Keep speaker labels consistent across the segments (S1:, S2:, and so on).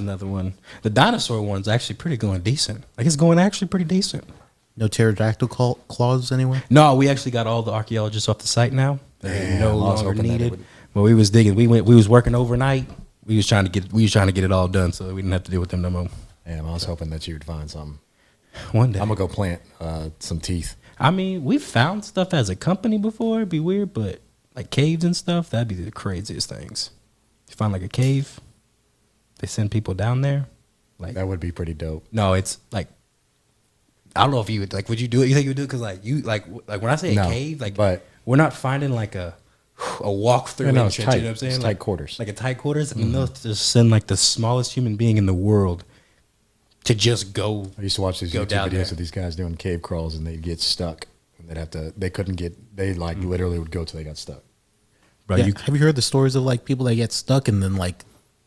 S1: Another one. The dinosaur one's actually pretty going decent. Like it's going actually pretty decent.
S2: No pterodactyl claws anywhere?
S1: No, we actually got all the archaeologists off the site now. They're no
S3: I was
S1: longer
S3: hoping that it
S1: needed.
S3: would-
S1: But we was digging. We was working overnight. We was trying to get it all done so we didn't have to deal with them no more.
S3: Damn, I was hoping that you would find something.
S1: One day.
S3: I'm gonna go plant some teeth.
S1: I mean, we've found stuff as a company before. It'd be weird, but like caves and stuff, that'd be the craziest things. You find like a cave, they send people down there. Like
S3: That would be pretty dope.
S1: no, it's like I don't know if you would like. Would you do it? You think you would do it? Because like you like when I say a
S3: No,
S1: cave, like
S3: but-
S1: we're not finding like a walk-through
S3: Yeah, no, it's
S1: entrance.
S3: tight.
S1: You know what I'm saying?
S3: It's
S1: like,
S3: tight quarters.
S1: Like a tight quarters. I mean, they'll just send like the smallest human being in the world to just go.
S3: I used to watch these
S1: Go
S3: YouTube
S1: down
S3: videos
S1: there.
S3: of these guys doing cave crawls, and they'd get stuck. And they like literally would go till they got stuck.
S1: Bro,
S2: Yeah. Have you heard the stories of like people that get stuck and then like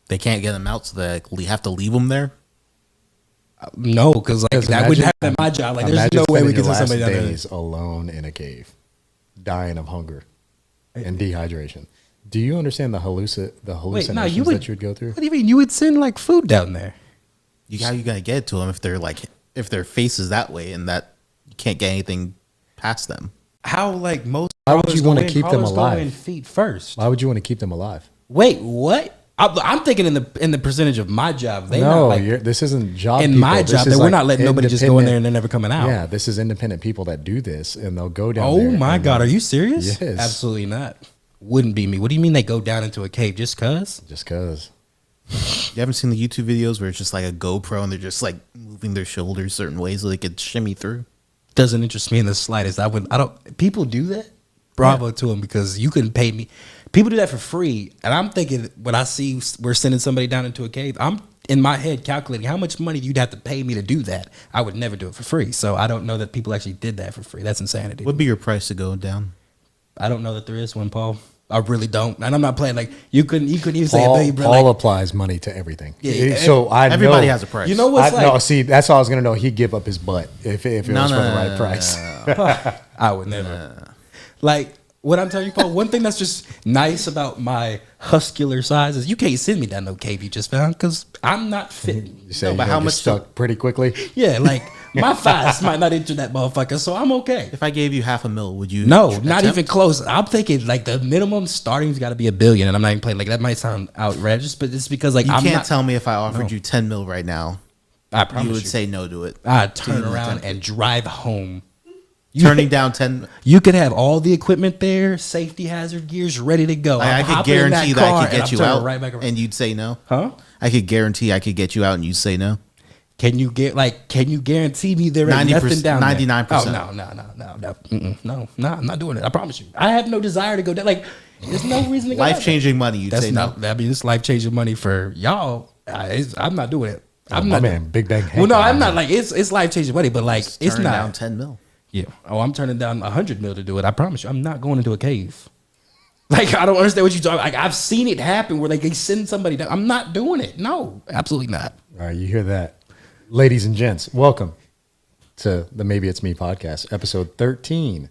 S2: they can't get them out, so they like, have to leave them there?
S1: No, because like
S3: Because
S1: that wouldn't
S3: imagine-
S1: happen in my job. Like, there's
S3: imagine
S1: no way we
S3: spending
S1: could
S3: your
S1: send somebody
S3: last
S1: down there.
S3: days alone in a cave, dying of hunger and dehydration. Do you understand the hallucinations
S1: Wait, no, you would.
S3: that you would go through?
S1: What do you mean? You would send like food down there?
S2: How you gotta get to them if their face is that way and that you can't get anything past them?
S1: How like most?
S3: Why would
S1: crawlers
S3: you wanna
S1: go in-
S3: keep them
S1: crawlers go
S3: alive?
S1: in feet first.
S3: Why would you want to keep them alive?
S1: Wait, what? I'm thinking in the percentage of my job. They
S3: No,
S1: not like,
S3: this isn't job.
S1: in
S3: people.
S1: my
S3: This
S1: job
S3: is
S1: that we're
S3: like
S1: not letting nobody just go in there
S3: independent-
S1: and they're never coming out.
S3: Yeah, this is independent people that do this, and they'll go down.
S1: Oh
S3: there
S1: my
S3: and
S1: God,
S3: they'll-
S1: are you serious?
S3: Yes.
S1: Absolutely not. Wouldn't be me. What do you mean they go down into a cave just cause?
S3: Just cause.
S2: You haven't seen the YouTube videos where it's just like a GoPro and they're just like moving their shoulders certain ways so they could shimmy through?
S1: Doesn't interest me in the slightest. I don't. People do that. Bravo to them because you couldn't pay me. People do that for free, and I'm thinking when I see we're sending somebody down into a cave, I'm in my head calculating how much money you'd have to pay me to do that. I would never do it for free, so I don't know that people actually did that for free. That's insanity.
S2: What'd be your price to go down?
S1: I don't know that there is one, Paul. I really don't, and I'm not playing like you couldn't even say a
S3: Paul,
S1: million. Bro,
S3: Paul
S1: like,
S3: applies money to everything.
S1: Yeah,
S3: So I
S2: Everybody
S3: know,
S2: has a price.
S1: you know what's like?
S3: No, see, that's all I was gonna know. He'd give up his butt if it was for the right price.
S1: I would never. Like what I'm telling you, Paul. One thing that's just nice about my muscular size is you can't send me down no cave you just found because I'm not fit.
S3: You say
S2: No,
S3: you're
S2: but
S3: gonna
S2: how
S3: get
S2: much
S3: stuck pretty quickly.
S1: Yeah, like my thighs might not enter that motherfucker, so I'm okay.
S2: If I gave you $500,000, would you?
S1: No, not
S2: attempt?
S1: even close. I'm thinking like the minimum starting's got to be $1 billion, and I'm not even playing. Like that might sound outrageous, but it's because like
S2: You
S1: I'm
S2: can't
S1: not.
S2: tell me if I offered you $10 million right now,
S1: I promise
S2: you would say no to it.
S1: I'd turn
S2: Do you
S1: around
S2: attempt
S1: and drive home.
S2: Turning down 10.
S1: You could have all the equipment there, safety hazard gears ready to go.
S2: I
S1: I'm
S2: could
S1: hopping in
S2: guarantee that
S1: car
S2: I could
S1: and
S2: get
S1: I'm
S2: you
S1: turning
S2: out,
S1: right back around.
S2: and you'd say no.
S1: Huh?
S2: I could guarantee I could get you out, and you'd say no.
S1: Can you guarantee me there ain't
S2: 90%,
S1: nothing down there?
S2: 99%.
S1: Oh no, I'm not doing it. I promise you. I have no desire to go down. Like, there's no reason to go.
S2: Life changing money, you'd
S1: That's
S2: say
S1: not.
S2: no.
S1: I mean, it's life changing money for y'all. I'm not doing it. I'm
S3: my
S1: not.
S3: man, Big Bang.
S1: Well, no,
S3: Hank,
S1: I'm not. Like, it's life changing money, but like,
S2: Just
S1: it's
S2: turning
S1: not.
S2: down 10 mil.
S1: Yeah. Oh, I'm turning down 100 mil to do it. I promise you. I'm not going into a cave. Like, I don't understand what you're talking. Like, I've seen it happen where they send somebody down. I'm not doing it. No, absolutely not.
S3: All right, you hear that, ladies and gents? Welcome to the Maybe It's Me podcast, episode 13.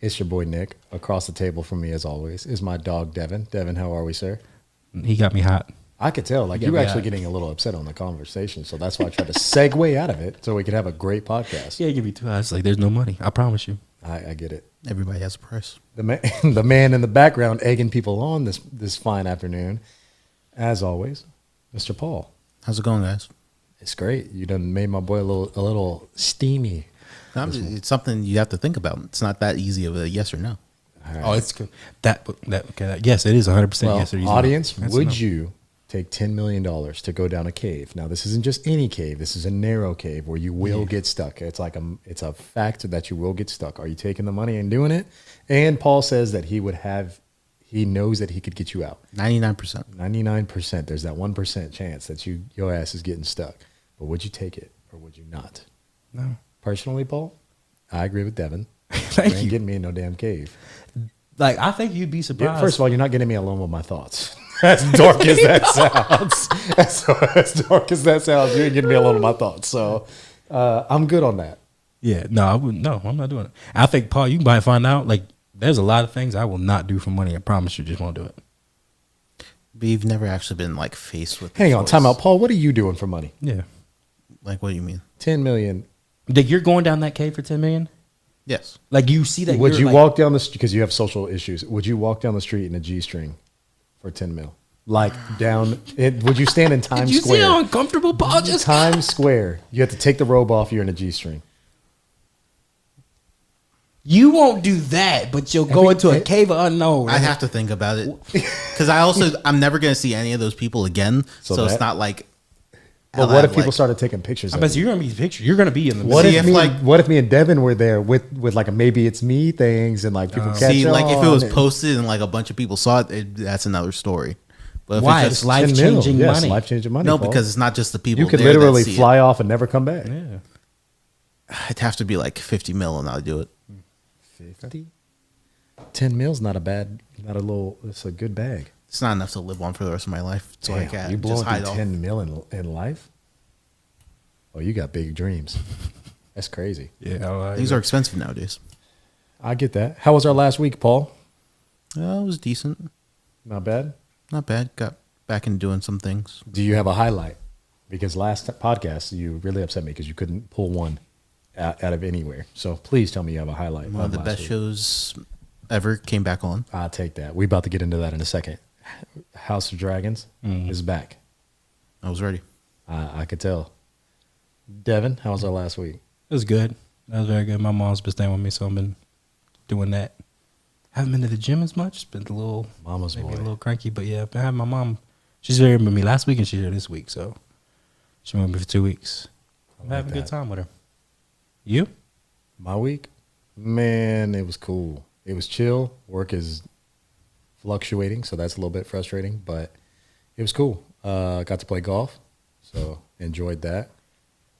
S3: It's your boy Nick. Across the table from me, as always, is my dog Devon. Devon, how are we, sir?
S1: He got me hot.
S3: I could tell, like
S1: Yeah,
S3: you were
S1: yeah.
S3: actually getting a little upset on the conversation, so that's why I tried to segue out of it so we could have a great podcast.
S1: Yeah, give me 2 hours. Like, there's no money. I promise you.
S3: I get it.
S2: Everybody has a price.
S3: The man in the background egging people on this fine afternoon, as always, Mr. Paul.
S2: How's it going, guys?
S3: It's great. You done made my boy a little steamy.
S2: It's something you have to think about. It's not that easy of a yes or no.
S3: All right.
S1: Oh, it's good. Okay. Yes, it is 100%
S3: Well,
S1: yes. Or easy.
S3: audience,
S1: That's
S3: would
S1: enough.
S3: you take $10 million to go down a cave? Now, this isn't just any cave. This is a narrow cave where you will get stuck. It's like it's a fact that you will get stuck. Are you taking the money and doing it? And Paul says that he knows that he could get you out.
S2: 99%.
S3: 99%. There's that 1% chance that your ass is getting stuck. But would you take it or would you not?
S1: No.
S3: Personally, Paul, I agree with Devon.
S1: Thank
S3: You ain't
S1: you.
S3: getting me in no damn cave.
S1: Like, I think you'd be surprised.
S3: First of all, you're not getting me alone with my thoughts. As dark as that sounds. As dark as that sounds, you ain't getting me alone with my thoughts. So I'm good on that.
S1: Yeah, no, I wouldn't. No, I'm not doing it. I think, Paul, you might find out, like, there's a lot of things I will not do for money. I promise you, just won't do it.
S2: But you've never actually been like faced with.
S3: Hang on, time out, Paul. What are you doing for money?
S1: Yeah.
S2: Like, what do you mean?
S3: 10 million.
S1: Like, you're going down that cave for 10 million?
S2: Yes.
S1: Like, you see that?
S3: Would
S1: you're
S3: you
S1: like,
S3: walk down the street because you have social issues? Would you walk down the street in a G-string for 10 mil? Like down? Would you stand in Times
S1: Did you
S3: Square?
S1: see how uncomfortable Paul just got?
S3: Times Square. You have to take the robe off. You're in a G-string.
S1: You won't do that, but you'll go into a cave of unknown.
S2: I have to think about it because I'm never going to see any of those people again. So it's not like.
S3: But what if people started taking pictures?
S1: I bet you're gonna be pictured. You're gonna be in the.
S3: What
S2: See,
S3: if
S2: if, like-
S3: what if me and Devin were there with like a maybe it's me things and like people catch
S2: See, like if it was
S3: on and-
S2: posted and like a bunch of people saw it, that's another story. But if
S1: Why?
S2: it's
S1: It's
S2: just,
S1: life
S3: 10 mil.
S1: changing
S3: Yes,
S1: money.
S3: life-changing money.
S2: no,
S3: Paul.
S2: because it's not just the people.
S3: you could
S2: there that
S3: literally
S2: see it.
S3: fly off and never come back.
S1: Yeah.
S2: It'd have to be like 50 mil, and I'll do it.
S3: 50? 10 mil's not a bad, not a little. It's a good bag.
S2: It's not enough to live on for the rest of my life. So I
S3: Damn,
S2: can
S3: you
S2: just
S3: blowing
S2: hide
S3: through
S2: off.
S3: 10 mil in life? Oh, you got big dreams. That's crazy.
S1: Yeah.
S2: Things are expensive nowadays.
S3: I get that. How was our last week, Paul?
S2: It was decent,
S3: Not bad.
S2: not bad. Got back into doing some things.
S3: Do you have a highlight? Because last podcast you really upset me because you couldn't pull one out of anywhere. So please tell me you have a highlight.
S2: One of the
S3: last
S2: best
S3: week.
S2: shows ever came back on.
S3: I'll take that. We about to get into that in a second. House of Dragons is back.
S2: I was ready.
S3: I could tell. Devin, how was our last week?
S1: It was good. That was very good. My mom's been staying with me, so I've been doing that. Haven't been to the gym as much. It's been a little,
S3: Mama's
S1: maybe
S3: boy.
S1: a little cranky, but yeah, I've been having my mom. She's here with me last week and she's here this week, so she's been with me for 2 weeks. I'm
S3: like
S1: having a good
S3: that.
S1: time with her. You?
S3: My week? Man, it was cool. It was chill. Work is fluctuating, so that's a little bit frustrating, but it was cool. Got to play golf, so enjoyed that.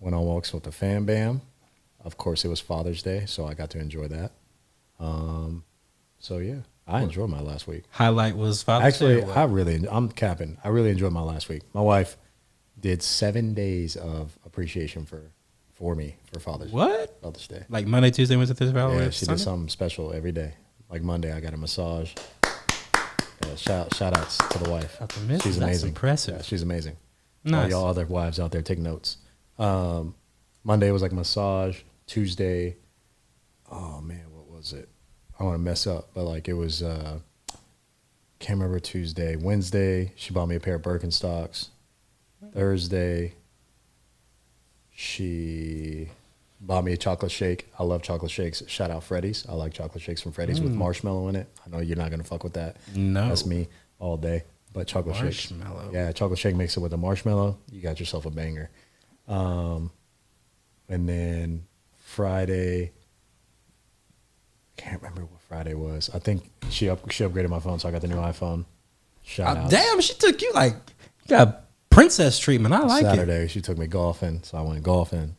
S3: Went on walks with the fam bam. Of course, it was Father's Day, so I got to enjoy that. So yeah, I enjoyed my last week.
S1: Highlight was Father's Day.
S3: Actually, I'm capping. I really enjoyed my last week. My wife did 7 days of appreciation for me for Father's Day.
S1: Like Monday, Tuesday, Wednesday, Thursday, Friday,
S3: Yeah, she did something special every day. Like Monday, I got a massage. Shout outs to the wife.
S1: Out the missus.
S3: She's
S1: That's
S3: amazing.
S1: impressive.
S3: Yeah, she's amazing.
S1: Nice.
S3: All y'all other wives out there, take notes. Monday was like massage. Tuesday, oh man, what was it? I want to mess up, but like it was. Can't remember Tuesday. Wednesday, she bought me a pair of Birkenstocks. Thursday, she bought me a chocolate shake. I love chocolate shakes. Shout out Freddy's. I like chocolate shakes from Freddy's with marshmallow in it. I know you're not gonna fuck with that.
S1: No.
S3: That's me all day. But chocolate shakes.
S1: Marshmallow.
S3: Yeah, chocolate shake mix it with a marshmallow. You got yourself a banger. And then Friday, can't remember what Friday was. I think she upgraded my phone, so I got the new iPhone. Shout out.
S1: Damn, she took you like, you got princess treatment. I like it.
S3: Saturday, she took me golfing, so I went golfing.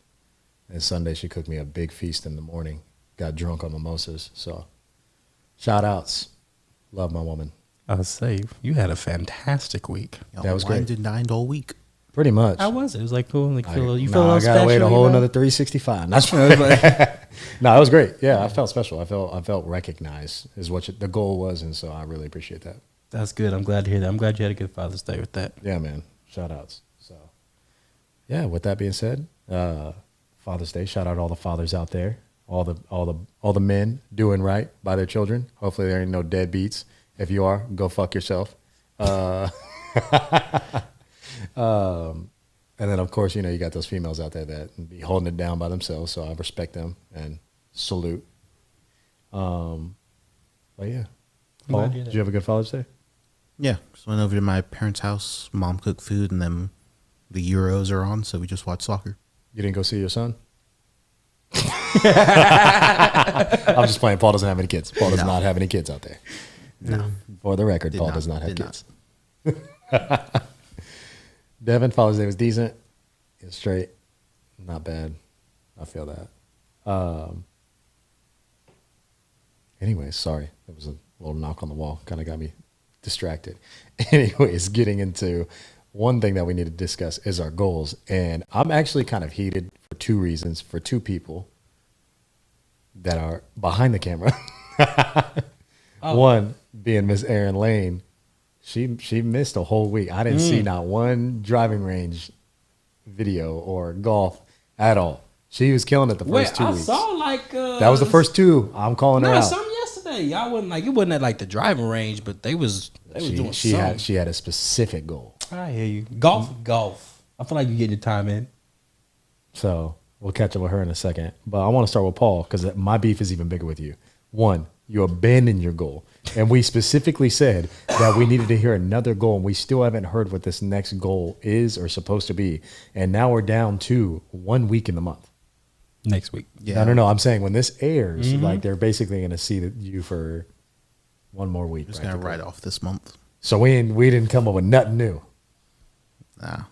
S3: And Sunday, she cooked me a big feast in the morning. Got drunk on mimosas. So, shout outs. Love my woman.
S1: I'll say, you had a fantastic week.
S3: That was great.
S2: Wined and dined all week.
S3: Pretty much.
S1: How was it? It was like cool. Like, you feel a
S3: I
S1: little
S3: gotta
S1: special.
S3: wait a whole
S1: you know?
S3: another 365. That's no, it was great. Yeah, I felt special. I felt recognized is what the goal was, and so I really appreciate that.
S1: That's good. I'm glad to hear that. I'm glad you had a good Father's Day with that.
S3: Yeah, man. Shout outs. So, yeah. With that being said, Father's Day. Shout out all the fathers out there. All the men doing right by their children. Hopefully there ain't no deadbeats. If you are, go fuck yourself. And then of course, you got those females out there that be holding it down by themselves. So I respect them and salute. But yeah, Paul,
S1: glad you did
S3: did you have a good Father's Day?
S2: Yeah, just went over to my parents' house. Mom cooked food, and then the Euros are on, so we just watched soccer.
S3: You didn't go see your son? I'm just playing. Paul doesn't have any kids. Paul does not have any kids out there.
S2: No.
S3: For the record, Paul does not have kids. Devon, Father's Day was decent. It was straight. Not bad. I feel that. Anyways, sorry. There was a little knock on the wall. Kind of got me distracted. Anyways, getting into one thing that we need to discuss is our goals. And I'm actually kind of heated for two reasons, for two people that are behind the camera. One being Miss Erin Lane. She missed a whole week. I didn't see not one driving range video or golf at all. She was killing it the first 2 weeks.
S1: I saw like
S3: that was the first two. I'm calling her out.
S1: Some yesterday. Y'all wasn't like it wasn't at like the driving range, but they was doing something.
S3: She had a specific goal.
S1: I hear you. Golf. I feel like you're getting your time in.
S3: So we'll catch up with her in a second. But I want to start with Paul because my beef is even bigger with you. One, you abandoned your goal. And we specifically said that we needed to hear another goal, and we still haven't heard what this next goal is or supposed to be. And now we're down to 1 week in the month.
S1: Next week.
S3: Yeah. No. I'm saying when this airs, like they're basically going to see you for one more week.
S2: Just going to write off this month.
S3: So we didn't come up with nothing new.
S2: Nah.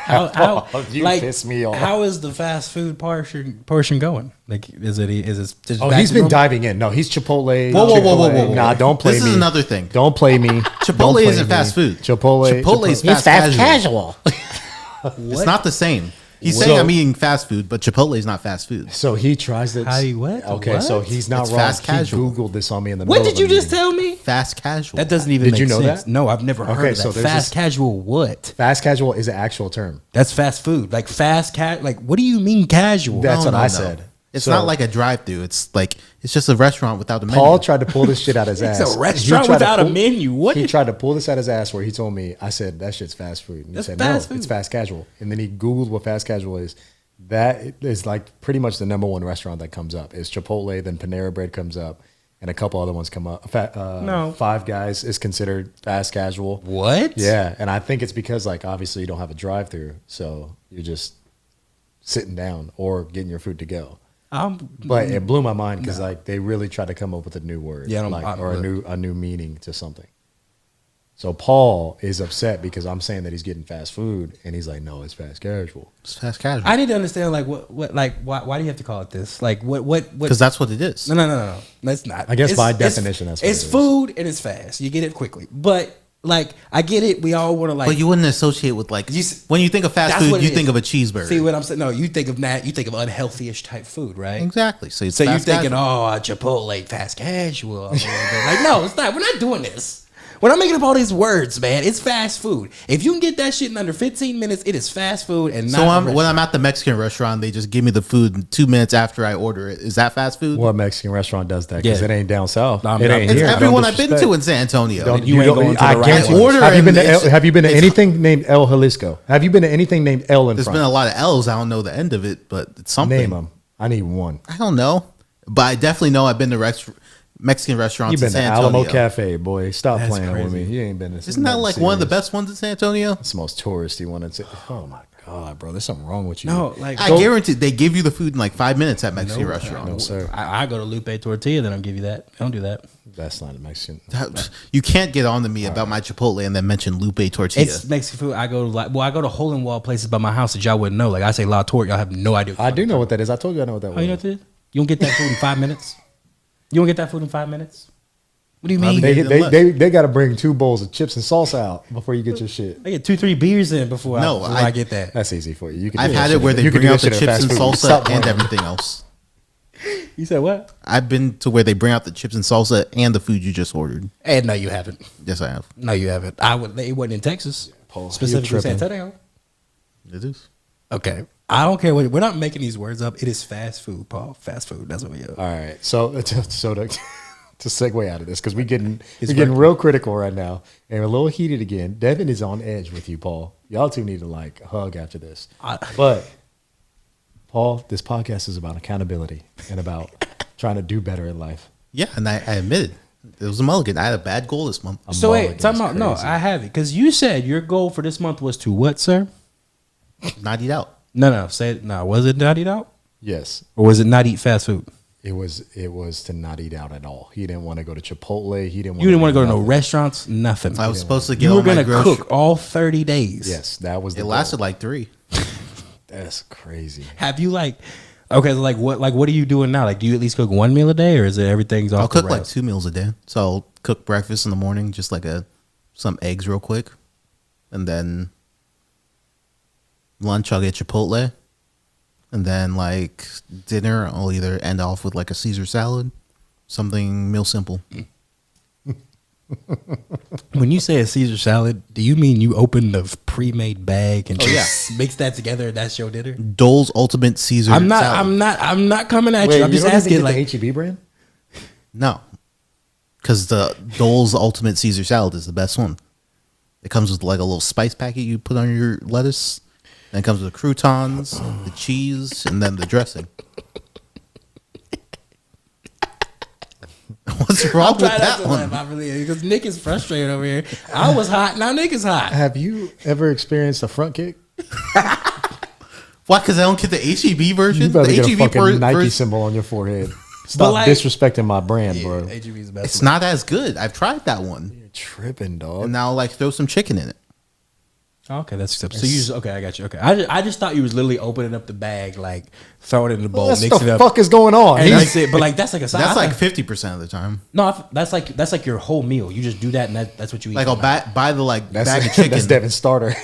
S1: How
S3: you
S1: like,
S3: piss me off.
S1: How is the fast food portion going? Like, is it just
S3: Oh,
S1: back
S3: he's
S1: to
S3: been
S1: normal?
S3: diving in. No, he's Chipotle.
S2: Whoa.
S3: Nah, don't play me.
S2: This is another thing.
S3: Don't play me.
S2: Chipotle
S3: Don't play
S2: isn't
S3: me.
S2: fast food.
S3: Chipotle
S2: is fast casual.
S1: What?
S2: It's not the same. He's saying I'm eating fast food, but Chipotle is not fast food.
S3: So he tries to.
S1: How you what?
S3: Okay,
S1: What?
S3: so he's not
S2: It's
S3: wrong.
S2: fast casual.
S3: He Googled this on me in the
S1: What
S3: middle
S1: did you
S3: of a
S1: just
S3: meeting.
S1: tell me?
S2: Fast casual.
S1: That doesn't even
S3: Did
S1: make
S3: you know
S1: sense.
S3: that?
S1: No, I've never heard
S3: Okay,
S1: of that.
S3: so there's
S1: Fast
S3: this-
S1: casual what?
S3: Fast casual is an actual term.
S1: That's fast food. Like like what do you mean casual?
S3: That's what I said.
S2: It's
S3: So-
S2: not like a drive-through. It's like it's just a restaurant without a menu.
S3: Paul tried to pull this shit out his ass.
S1: It's a
S3: He
S1: restaurant
S3: tried to
S1: without a
S3: pull-
S1: menu. What?
S3: He tried to pull this out his ass where he told me, I said, that shit's fast food. And he
S1: That's
S3: said,
S1: fast
S3: no,
S1: food.
S3: it's fast casual. And then he Googled what fast casual is. That is like pretty much the number one restaurant that comes up. Is Chipotle, then Panera Bread comes up, and a couple other ones come up.
S1: No.
S3: Five Guys is considered fast casual.
S1: What?
S3: Yeah, and I think it's because like obviously you don't have a drive-through, so you're just sitting down or getting your food to go. But it blew my mind because like they really tried to come up with a new word,
S1: Yeah, I don't-
S3: like,
S1: I don't
S3: or a
S1: look.
S3: new meaning to something. So Paul is upset because I'm saying that he's getting fast food, and he's like, "No, it's fast casual."
S2: It's fast casual.
S1: I need to understand like what like why do you have to call it this? Like what?
S2: Because that's what it is.
S1: No. That's not.
S3: I guess by definition, that's what
S1: it's
S3: it is.
S1: food and it's fast. You get it quickly, but like I get it. We all want to like.
S2: But you wouldn't associate with like when you think of fast
S1: That's
S2: food,
S1: what it
S2: you
S1: is.
S2: think of a cheeseburger.
S1: See what I'm saying? No, you think of that. You think of unhealthy-ish type food, right?
S2: Exactly. So it's
S1: So you're
S2: fast
S1: thinking,
S2: casual.
S1: Chipotle, fast casual. Like, no, it's not. We're not doing this. We're not making up all these words, man. It's fast food. If you can get that shit in under 15 minutes, it is fast food. And
S2: So when I'm at the Mexican restaurant, they just give me the food in 2 minutes after I order it. Is that fast food?
S3: What Mexican restaurant does that? Because
S1: Yeah.
S3: it ain't down south.
S1: No, I'm
S3: it
S1: not-
S3: ain't
S1: It's
S3: here.
S2: It's
S3: Don't
S2: everyone I've been
S3: disrespect.
S2: to in San Antonio.
S3: Don't-
S1: You ain't
S3: don't-
S1: going to
S3: I
S1: the right
S3: guarantee-
S1: one.
S2: Order
S3: Have you been to
S2: and it's-
S3: have you been to anything named El Jalisco? Have you been to anything named El in
S2: There's
S3: front?
S2: been a lot of L's. I don't know the end of it, but it's something.
S3: Name them. I need one.
S2: I don't know, but I definitely know I've been to Mexican restaurants
S3: You've
S2: in
S3: been to
S2: San Antonio.
S3: Alamo Cafe, boy. Stop
S1: That's
S3: playing with me.
S1: crazy.
S3: You ain't been to.
S2: Isn't that like one of the best ones in San Antonio?
S3: It's the most touristy one. Oh my god, bro! There's something wrong with you.
S1: No, like
S2: I guarantee they give you the food in like 5 minutes at Mexican restaurants.
S3: no, sir.
S1: I go to Lupe Tortilla, then I'll give you that. Don't do that.
S3: That's not a Mexican.
S2: You can't get on to me about my Chipotle and then mention Lupe tortilla.
S1: It's Mexican food. I go to hole in wall places by my house that y'all wouldn't know. Like I say La Torre, y'all have no idea.
S3: I do know what that is. I told you I know what that
S1: Oh, you know
S3: was.
S1: what it is? You don't get that food in 5 minutes. You don't get that food in 5 minutes. What do you mean?
S3: They got to bring 2 bowls of chips and salsa out before you get your shit.
S1: I get 2-3 beers in before
S2: No,
S1: I get that.
S3: That's easy for you. You can
S2: I've
S3: do that
S2: had
S3: shit
S2: it where
S3: at-
S2: they
S3: you can
S2: bring
S3: do
S2: out
S3: that
S2: the
S3: shit at
S2: chips and
S3: fast food.
S2: salsa
S3: Stop
S2: and
S3: playing.
S2: everything else.
S1: You said what?
S2: I've been to where they bring out the chips and salsa and the food you just ordered.
S1: And no, you haven't.
S2: Yes, I have.
S1: No, you haven't. It wasn't in Texas,
S3: Paul,
S1: specifically
S3: you're
S1: San
S3: tripping.
S1: Antonio.
S2: It is.
S1: Okay, I don't care what. We're not making these words up. It is fast food, Paul. Fast food. That's what we are.
S3: All right, so to segue out of this because we're getting
S1: working.
S3: real critical right now and we're a little heated again. Devin is on edge with you, Paul. Y'all two need to like hug after this. But Paul, this podcast is about accountability and about trying to do better in life.
S2: Yeah, and I admitted it was a mulligan. I had a bad goal this month.
S1: So wait,
S3: mulligan
S1: time
S3: is
S1: out. No,
S3: crazy.
S1: I have it because you said your goal for this month was to what, sir?
S2: Not eat out.
S1: No. Say it. No, was it not eat out
S3: Yes,
S1: or was it not eat fast food?
S3: it was to not eat out at all. He didn't want to go to Chipotle. He didn't.
S1: You didn't want to go to no
S3: nothing.
S1: restaurants. Nothing.
S2: I was supposed to get
S1: You were
S2: all my
S1: gonna
S2: groceries.
S1: cook all 30 days.
S3: Yes, that was. The
S2: It
S3: goal.
S2: lasted like 3.
S3: That's crazy.
S1: Have you okay? So what are you doing now? Like, do you at least cook one meal a day, or is it everything's off
S2: I'll
S1: the
S2: cook like
S1: rails?
S2: 2 meals a day. So I'll cook breakfast in the morning, just like some eggs real quick, and then lunch I'll get Chipotle, and then like dinner I'll either end off with like a Caesar salad, something meal simple.
S1: When you say a Caesar salad, do you mean you open the pre-made bag and just mix that together and that's your dinner?
S2: Dole's Ultimate Caesar
S1: I'm
S2: salad.
S1: not coming at
S3: Wait,
S1: you. I'm just
S3: don't even
S1: asking
S3: get
S1: like
S3: the HEB brand?
S2: No. Because the Dole's Ultimate Caesar salad is the best one. It comes with like a little spice packet you put on your lettuce. And it comes with the croutons, the cheese, and then the dressing. What's wrong with that one?
S1: Because Nick is frustrated over here. I was hot, now Nick is hot.
S3: Have you ever experienced a front kick?
S2: Why? Because I don't get the HEB version?
S3: You better
S2: The
S3: get a
S2: HEB
S3: fucking Nike
S2: version,
S3: symbol on your forehead. Stop
S1: like-
S3: disrespecting my brand, bro.
S1: HEB is the best.
S2: it's not as good. I've tried that one.
S3: You're tripping, dog.
S2: And now like throw some chicken in it.
S1: Okay, that's acceptable. So you just, okay, I got you. Okay, I just thought you was literally opening up the bag, like throwing it in the bowl,
S3: What
S1: mixing
S3: the
S1: it up.
S3: fuck is going on?
S1: And that's it. But like that's like a side.
S2: That's
S1: I
S2: like
S1: thought-
S2: 50% of the time.
S1: no, that's like your whole meal. You just do that, and that's what you eat.
S2: Like I'll buy the like
S3: That's,
S2: bag of chicken.
S3: that's Devin's starter.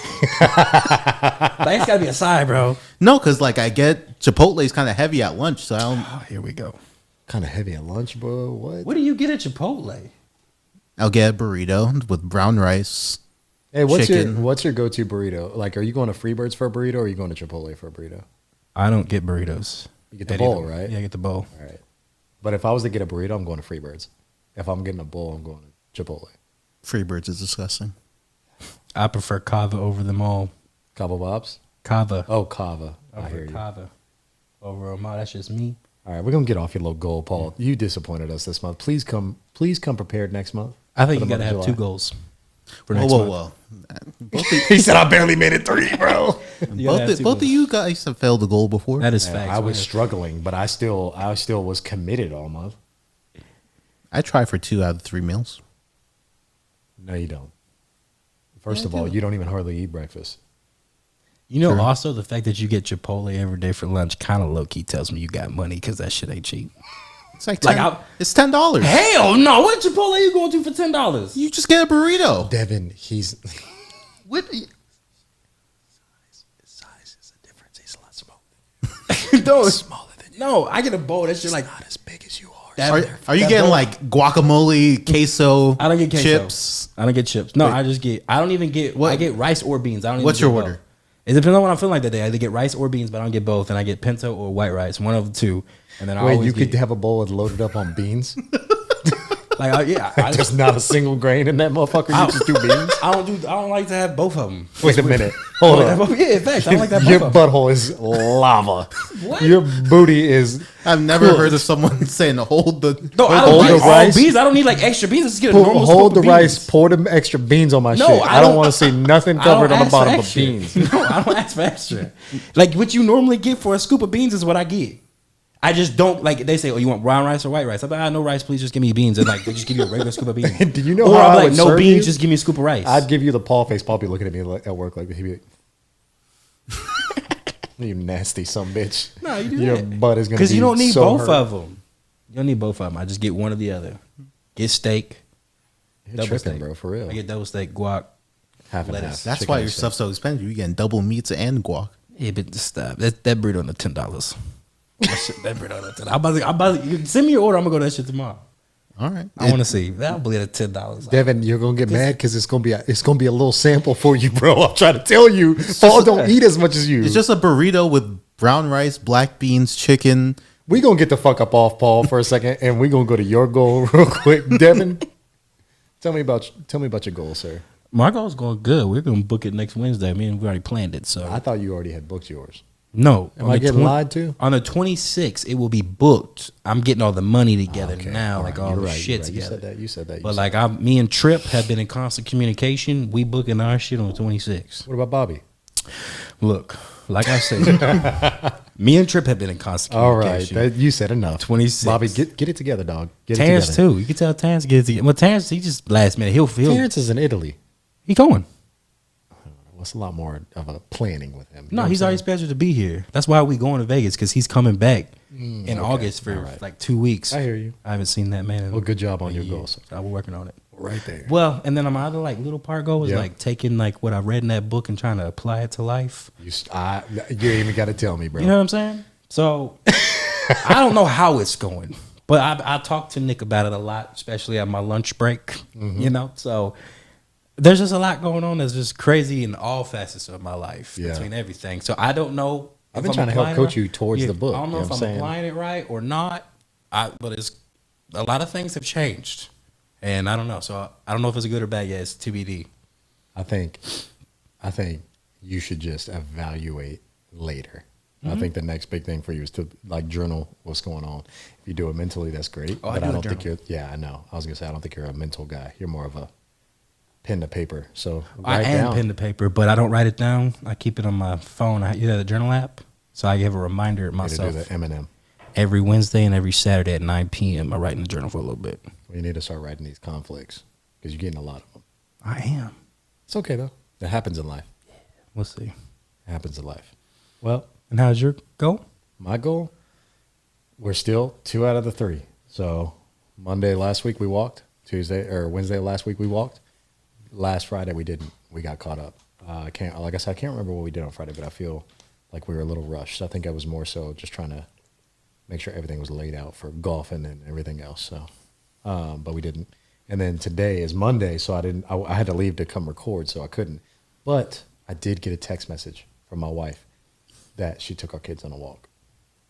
S1: Like, it's gotta be a side, bro.
S2: No, because like I get Chipotle's kind of heavy at lunch, so I don't.
S1: Oh, here we go.
S3: Kind of heavy at lunch, bro.
S1: What do you get at Chipotle?
S2: I'll get a burrito with brown rice.
S3: Hey,
S2: Chicken.
S3: what's your go-to burrito? Like, are you going to Freebirds for a burrito, or are you going to Chipotle for a burrito?
S1: I don't get burritos.
S3: You get the
S1: At
S3: bowl,
S1: either.
S3: right?
S1: Yeah, I get the bowl.
S3: All right. But if I was to get a burrito, I'm going to Freebirds. If I'm getting a bowl, I'm going to Chipotle.
S2: Freebirds is disgusting.
S1: I prefer kava over them all.
S3: Cabo Bob's?
S1: Kava.
S3: Oh, Kava. I
S1: I
S3: hear
S1: prefer
S3: you.
S1: kava over them all. That's just me.
S3: All right, we're gonna get off your little goal, Paul. You disappointed us this month. Please come prepared next month.
S1: I think
S3: for
S1: you
S3: the
S1: gotta
S3: month
S1: have
S3: of
S1: 2
S3: July.
S1: goals for
S2: Whoa,
S1: next
S2: whoa,
S1: month.
S2: whoa!
S3: He said I barely made it 3, bro.
S1: You gotta have
S2: Both
S1: 2
S2: of
S1: goals.
S2: you guys have failed the goal before.
S1: That is
S3: Yeah,
S1: facts.
S3: I was
S1: man.
S3: struggling, but I still was committed all month.
S2: I try for 2 out of 3 meals.
S3: No, you don't. First of all, you don't even hardly eat breakfast.
S1: You know,
S2: True.
S1: also the fact that you get Chipotle every day for lunch kind of low key tells me you got money because that shit ain't cheap.
S2: It's like
S1: Like,
S2: 10, it's $10.
S1: Hell no! What Chipotle you going to for $10?
S2: You just get a burrito.
S3: Devin, he's
S2: What?
S1: Size is a difference. He's a lot smaller. No, it's smaller than you. No, I get a bowl. That shit like
S3: not as big as you are.
S2: Are you getting like guacamole, queso?
S1: I don't get queso.
S2: chips.
S1: I don't get chips. No,
S2: Wait.
S1: I just get. I don't even get.
S2: What?
S1: I get rice or beans. I don't. Even
S2: What's
S1: get
S2: your
S1: both.
S2: order?
S1: It depends on what I'm feeling like that day. I either get rice or beans, but I don't get both. And I get pinto or white rice, one of the two. And then I
S3: Wait,
S1: always
S3: you could
S1: get,
S3: have a bowl loaded up on beans?
S1: yeah.
S3: There's not a single grain in that motherfucker. You just do beans?
S1: I don't like to have both of them.
S3: Wait a minute. Hold on.
S1: Yeah, in fact, I don't like that.
S3: Your
S1: both of them.
S3: butthole is lava.
S1: What?
S3: Your booty is.
S2: I've never
S3: Cool.
S2: heard of someone saying hold the.
S1: No, I
S3: Hold
S1: don't
S3: the
S1: like all
S3: rice.
S1: beans. I don't need like extra beans. Let's get a normal
S3: Hold
S1: scoop
S3: the
S1: of
S3: rice.
S1: beans.
S3: Pour them extra beans on my
S1: No,
S3: shit.
S1: I
S3: I don't
S1: don't-
S3: want to see nothing
S1: I don't
S3: covered on the
S1: ask for
S3: bottom of
S1: extra.
S3: beans.
S1: No, I don't ask for extra. Like what you normally get for a scoop of beans is what I get. I just don't like. They say, "Oh, you want brown rice or white rice?" I'm like, "No rice, please. Just give me beans." And like, they just give you a regular scoop of beans.
S3: Do you know
S1: Or
S3: how
S1: I'm
S3: I
S1: like,
S3: would
S1: "No
S3: serve
S1: beans,
S3: you?
S1: just give me a scoop of rice."
S3: I'd give you the Paul face. Paul be looking at me like, at work like he'd be like, "You nasty some bitch."
S1: No, you do
S3: Your
S1: that.
S3: butt is gonna
S1: Because
S3: be
S1: you don't need
S3: so
S1: both
S3: hurt.
S1: of them. You don't need both of them. I just get one or the other. Get steak.
S3: You're
S1: double
S3: tripping,
S1: steak.
S3: bro. For real.
S1: I get double steak, guac.
S3: Half and
S1: lettuce.
S3: half.
S2: That's
S3: Chicken
S2: why
S3: and
S2: your
S3: steak.
S2: stuff's so expensive. You getting double meats and guac.
S1: Yeah, but stop. That burrito on the $10. That burrito on the $10. I'm about to send me your order. I'm gonna go to that shit tomorrow.
S2: All right.
S1: I want to see. That'll be at $10.
S3: Devin, you're gonna get mad because it's gonna be a little sample for you, bro. I'm trying to tell you, Paul don't eat as much as you.
S2: It's just a burrito with brown rice, black beans, chicken.
S3: We gonna get the fuck up off Paul for a second, and we gonna go to your goal real quick, Devin. Tell me about your goal, sir.
S1: My goal's going good. We're gonna book it next Wednesday. I mean, we already planned it. So
S3: I thought you already had booked yours.
S1: no.
S3: Am
S1: on
S3: I
S1: the
S3: getting lied to?
S1: On the 26th, it will be booked. I'm getting all the money together now,
S3: All
S1: like
S3: right,
S1: all
S3: you're
S1: the
S3: right,
S1: shit
S3: you're right.
S1: together.
S3: You said that.
S1: But like me and Trip have been in constant communication. We booking our shit on the 26th.
S3: What about Bobby?
S1: Look, like I said, me and Trip have been in constant
S3: All right,
S1: communication.
S3: you said enough.
S1: 26.
S3: Bobby, get it together, dog. Get
S1: Terrence
S3: it together.
S1: too. You can tell Terrence get it together. Well, Terrence, he just last minute. He'll
S3: Terrence is in Italy.
S1: he going.
S3: What's a lot more of a planning with him? You
S1: No,
S3: know
S1: he's
S3: what I'm
S1: already
S3: saying?
S1: scheduled to be here. That's why we going to Vegas because he's coming back in August for like 2 weeks.
S3: I hear you.
S1: I haven't seen that man. In
S3: Well, good job on
S1: a
S3: your
S1: year.
S3: goals.
S1: So we're working on it.
S3: Right there.
S1: Well, and then my other like little part goal was
S3: Yeah.
S1: like taking like what I read in that book and trying to apply it to life.
S3: You ain't even got to tell me, bro.
S1: You know what I'm saying? So I don't know how it's going, But I talk to Nick about it a lot, especially at my lunch break. You know, so there's just a lot going on that's just crazy in all facets of my life between everything. So I don't know.
S3: I've been trying to help coach you towards the book.
S1: I don't know if I'm applying it right or not. But it's a lot of things have changed, and I don't know. So I don't know if it's good or bad yet. It's TBD.
S3: I think you should just evaluate later. I think the next big thing for you is to like journal what's going on. If you do it mentally, that's great.
S1: Oh,
S3: but
S1: I
S3: don't
S1: do a
S3: think you're. Yeah, I know. I was gonna say I don't think you're a mental guy. You're more of a pen to paper. So
S1: I am pen to paper, but I don't write it down. I keep it on my phone. You have the journal app, so I give a reminder myself.
S3: To do the M&M.
S1: Every Wednesday and every Saturday at 9 p.m. I write in the journal for a little bit.
S3: Well, you need to start writing these conflicts because you're getting a lot of them.
S1: I am.
S3: It's okay though. It happens in life.
S1: We'll see.
S3: It happens in life. Well,
S1: and how's your goal?
S3: My goal, we're still 2 out of the 3. So Monday last week we walked. Wednesday last week we walked. Last Friday we didn't. We got caught up. I can't remember what we did on Friday, but I feel like we were a little rushed. I think I was more so just trying to make sure everything was laid out for golfing and everything else. So, but we didn't. And then today is Monday, so I had to leave to come record, so I couldn't. But I did get a text message from my wife that she took our kids on a walk.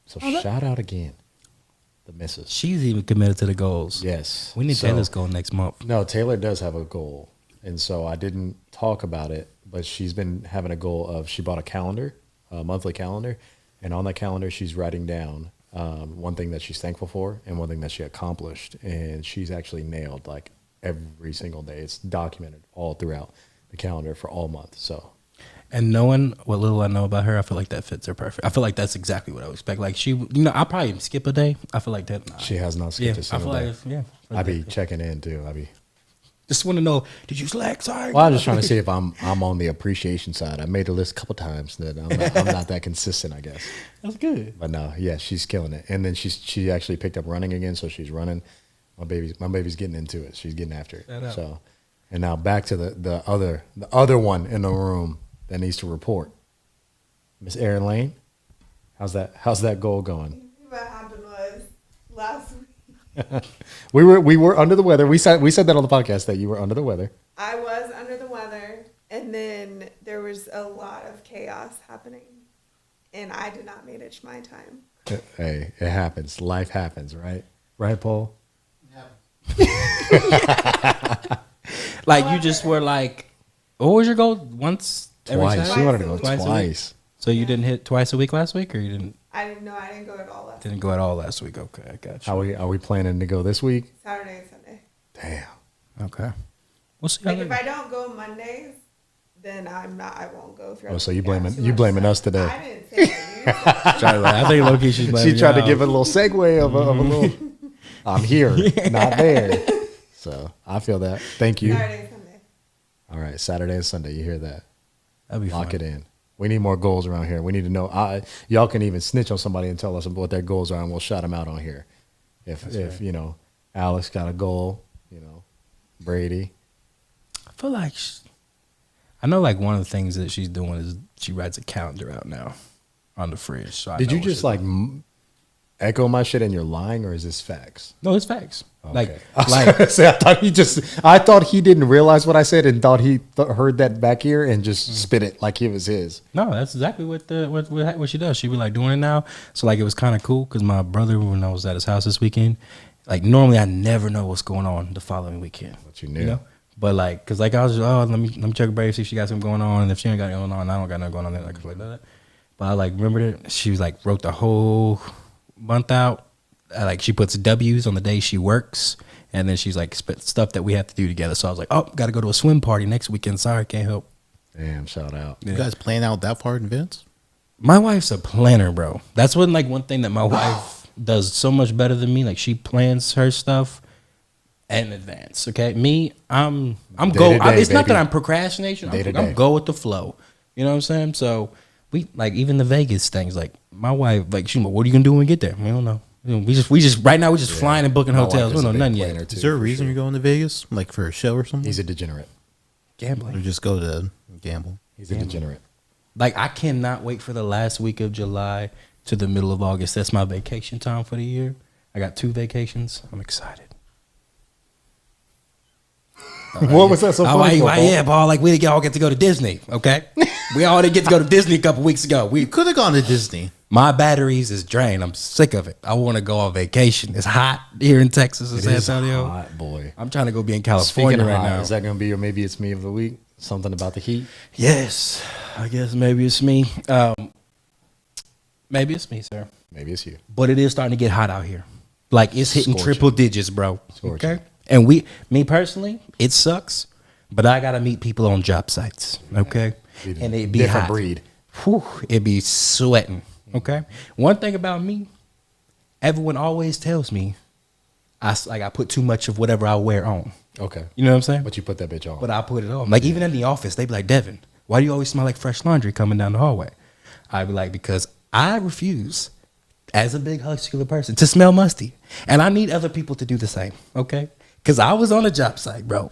S3: So shout out again, the missus.
S1: She's even committed to the goals.
S3: Yes.
S1: We need Taylor's goal next month.
S3: No, Taylor does have a goal. And so I didn't talk about it, but she's been having a goal of, she bought a calendar, a monthly calendar. And on that calendar, she's writing down one thing that she's thankful for and one thing that she accomplished. And she's actually nailed like every single day. It's documented all throughout the calendar for all month. So.
S1: And knowing what little I know about her, I feel like that fits her perfect. I feel like that's exactly what I would expect. Like I'll probably skip a day. I feel like that. Nah,
S3: she has not skipped a single day. I'd be checking in too.
S1: Just want to know, did you slack? Sorry.
S3: Well, I'm just trying to see if I'm on the appreciation side. I made a list a couple times that I'm not that consistent, I guess.
S1: That's good.
S3: But no, yeah, she's killing it. And then she actually picked up running again, so she's running. My baby's getting into it. She's getting after it. So, and now back to the other one in the room that needs to report. Miss Erin Lane, how's that goal going?
S4: What happened was last week.
S3: we were under the weather. We said that on the podcast that you were under the weather.
S4: I was under the weather, and then there was a lot of chaos happening, and I did not manage my time.
S3: Hey, it happens. Life happens, right? Right, Paul?
S1: Yeah. Like you just were like, what was your goal? Once?
S3: Twice. She wanted to go
S1: twice.
S3: Twice.
S1: So you didn't hit twice a week last week, or you didn't?
S4: I didn't go at all last week.
S1: Didn't go at all last week. Okay, I got you.
S3: Are we planning to go this week?
S4: Saturday and Sunday.
S3: Damn.
S1: Okay. We'll see.
S4: Like if I don't go Mondays, then I won't go through.
S3: Oh, so you blaming us today?
S4: I didn't say that.
S1: I think low-key she's blaming
S3: She tried to
S1: y'all.
S3: give it a little segue of a little. I'm here, not there. So I feel that. Thank you.
S4: Saturday and Sunday.
S3: All right, Saturday and Sunday. You hear that?
S1: That'd be
S3: Lock
S1: fun.
S3: it in. We need more goals around here. We need to know. Y'all can even snitch on somebody and tell us what their goals are, and we'll shout them out on here. If right. Alex got a goal, Brady.
S1: I feel like I know like one of the things that she's doing is she writes a calendar out now on the fridge. So
S3: Did you just like echo my shit and you're lying, or is this facts?
S1: No, it's facts.
S3: Okay.
S1: Like
S3: I thought he didn't realize what I said and thought he heard that back here and just spit it like it was his.
S1: No, that's exactly what she does. She be like doing it now. So like it was kind of cool because my brother, when I was at his house this weekend, like normally I never know what's going on the following weekend.
S3: But you knew.
S1: But like, cause like I was just, let me check her baby, see if she got something going on. And if she ain't got anything going on, I don't got nothing going on there. Like that. But I like remembered it. She was like wrote the whole month out. Like she puts W's on the day she works, and then she's like stuff that we have to do together. So I was like, oh, got to go to a swim party next weekend. Sorry, can't help.
S3: Damn, shout out.
S2: You guys plan out that far in advance?
S1: My wife's a planner, bro. That's one thing that my wife does so much better than me. Like she plans her stuff in advance. Okay, me, I'm go. It's not that I'm procrastination. I'm go with the flow. You know what I'm saying? So we like even the Vegas things. Like my wife, like she's like, what are you gonna do when we get there? We don't know. We just right now we're just flying and booking hotels. We don't know nothing yet.
S2: Is there a reason you're going to Vegas, like for a show or something?
S3: He's a degenerate.
S1: Gambling.
S2: Or just go to gamble?
S3: He's a degenerate.
S1: Like I cannot wait for the last week of July to the middle of August. That's my vacation time for the year. I got 2 vacations. I'm excited.
S3: What was that so funny for, Paul?
S1: Yeah, Paul. Like we all get to go to Disney. Okay, we all didn't get to go to Disney a couple weeks ago. We
S2: Could have gone to Disney.
S1: My batteries is drained. I'm sick of it. I want to go on vacation. It's hot here in Texas and San Antonio.
S3: Hot, boy.
S1: I'm trying to go be in California
S3: Speaking of
S1: right
S3: hot,
S1: now.
S3: is that going to be your maybe it's me of the week? Something about the heat?
S1: Yes, I guess maybe it's me. Maybe it's me, sir.
S3: Maybe it's you.
S1: But it is starting to get hot out here. Like it's hitting
S3: Scorching.
S1: triple digits, bro.
S3: Scorching.
S1: Okay. And me personally, it sucks. But I gotta meet people on job sites. Okay. And it be
S3: different
S1: hot.
S3: breed.
S1: Whew, it be sweating. Okay. One thing about me, everyone always tells me I put too much of whatever I wear on.
S3: Okay.
S1: You know what I'm saying?
S3: But you put that bitch on.
S1: But I put it on. Like even in the office, they be like, Devon, why do you always smell like fresh laundry coming down the hallway? I'd be like, because I refuse, as a big muscular person, to smell musty. And I need other people to do the same, okay? Because I was on a job site, bro,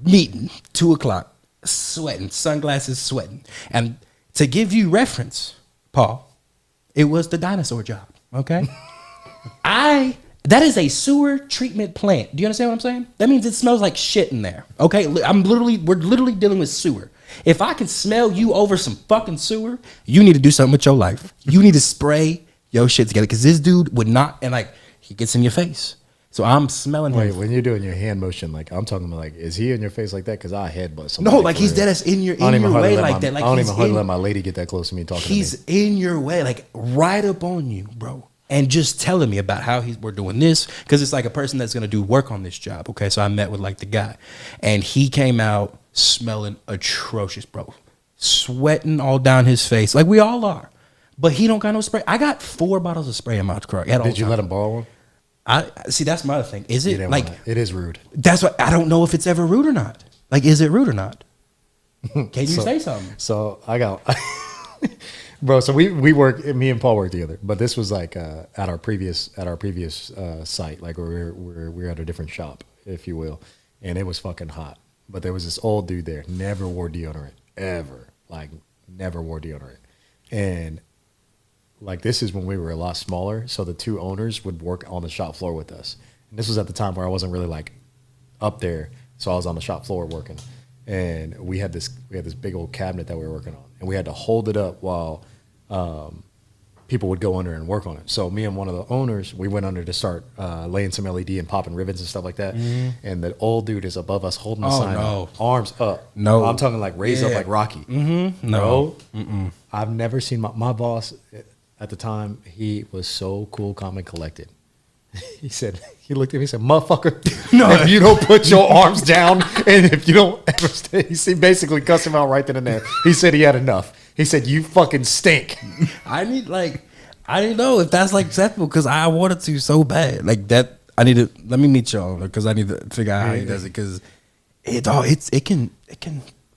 S1: meeting, 2 o'clock, sweating, sunglasses sweating. And to give you reference, Paul, it was the dinosaur job, okay? That is a sewer treatment plant. Do you understand what I'm saying? That means it smells like shit in there. Okay, we're literally dealing with sewer. If I can smell you over some fucking sewer, you need to do something with your life. You need to spray your shit together because this dude would not, and like he gets in your face. So I'm smelling
S3: Wait,
S1: him.
S3: when you're doing your hand motion, like I'm talking about, like, is he in your face like that? Because I headbutt somebody.
S1: No, like
S3: for
S1: he's
S3: real.
S1: dead ass in your
S3: I don't even hardly
S1: way
S3: let
S1: like
S3: my-
S1: that. Like
S3: I don't
S1: he's
S3: even hardly
S1: in-
S3: let my lady get that close to me talking to me.
S1: He's in your way, like right up on you, bro. And just telling me about how we're doing this. Because it's like a person that's going to do work on this job. Okay, so I met with like the guy. And he came out smelling atrocious, bro. Sweating all down his face. Like we all are. But he don't got no spray. I got 4 bottles of spray in my car.
S3: Did you let him borrow one?
S1: I see, that's my other thing. Is
S3: You
S1: it
S3: didn't
S1: like,
S3: wanna. It is rude.
S1: that's what, I don't know if it's ever rude or not. Like, is it rude or not? Can you say something?
S3: So I got, bro. So we work. Me and Paul work together, but this was like at our previous site, like we were at a different shop, if you will, and it was fucking hot. But there was this old dude there, never wore deodorant, ever, like never wore deodorant, and like this is when we were a lot smaller. So the 2 owners would work on the shop floor with us, and this was at the time where I wasn't really like up there, so I was on the shop floor working. And we had this big old cabinet that we were working on, and we had to hold it up while people would go under and work on it. So me and one of the owners, we went under to start laying some LED and popping ribbons and stuff like that. And the old dude is above us holding the sign up, arms up.
S1: No.
S3: I'm talking like raised up
S1: Yeah.
S3: like Rocky.
S1: No.
S3: Bro, I've never seen my boss at the time. He was so cool, calm, and collected. He looked at me and said, motherfucker, if you don't put your arms down and if you don't ever stay, he basically cussed him out right then and there. He said he had enough. He said, you fucking stink.
S1: I didn't know if that's like acceptable because I wanted to so bad. Like that, I need to, let me meet y'all because I need to figure out how he does it because it can,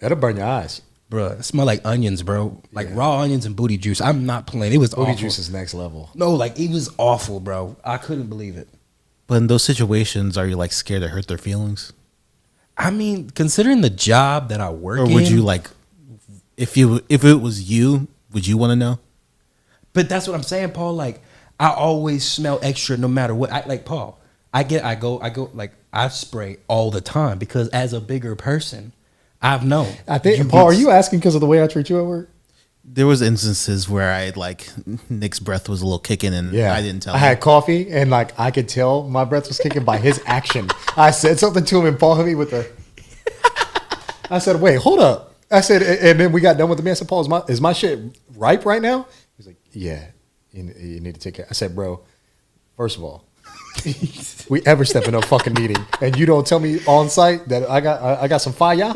S3: That'll burn your eyes.
S1: bro, it smell like onions, bro. Like raw onions and booty juice. I'm not playing. It was
S3: Booty
S1: awful.
S3: juice is next level.
S1: No, like it was awful, bro. I couldn't believe it.
S2: But in those situations, are you like scared to hurt their feelings?
S1: I mean, considering the job that I work
S2: Or
S1: in.
S2: would you like, if it was you, would you want to know?
S1: But that's what I'm saying, Paul. Like, I always smell extra no matter what. Paul, I go, like, I spray all the time because as a bigger person, I've known.
S3: I think, Paul, are you asking because of the way I treat you at work?
S2: There was instances where I like Nick's breath was a little kicking and I didn't tell
S3: I
S2: him.
S3: had coffee and like I could tell my breath was kicking by his action. I said something to him and Paul hit me with I said, wait, hold up. I said, and then we got done with the man. I said, Paul, is my shit ripe right now? He's like, yeah, you need to take care. I said, bro, first of all, we ever step in a fucking meeting and you don't tell me on site that I got some fire.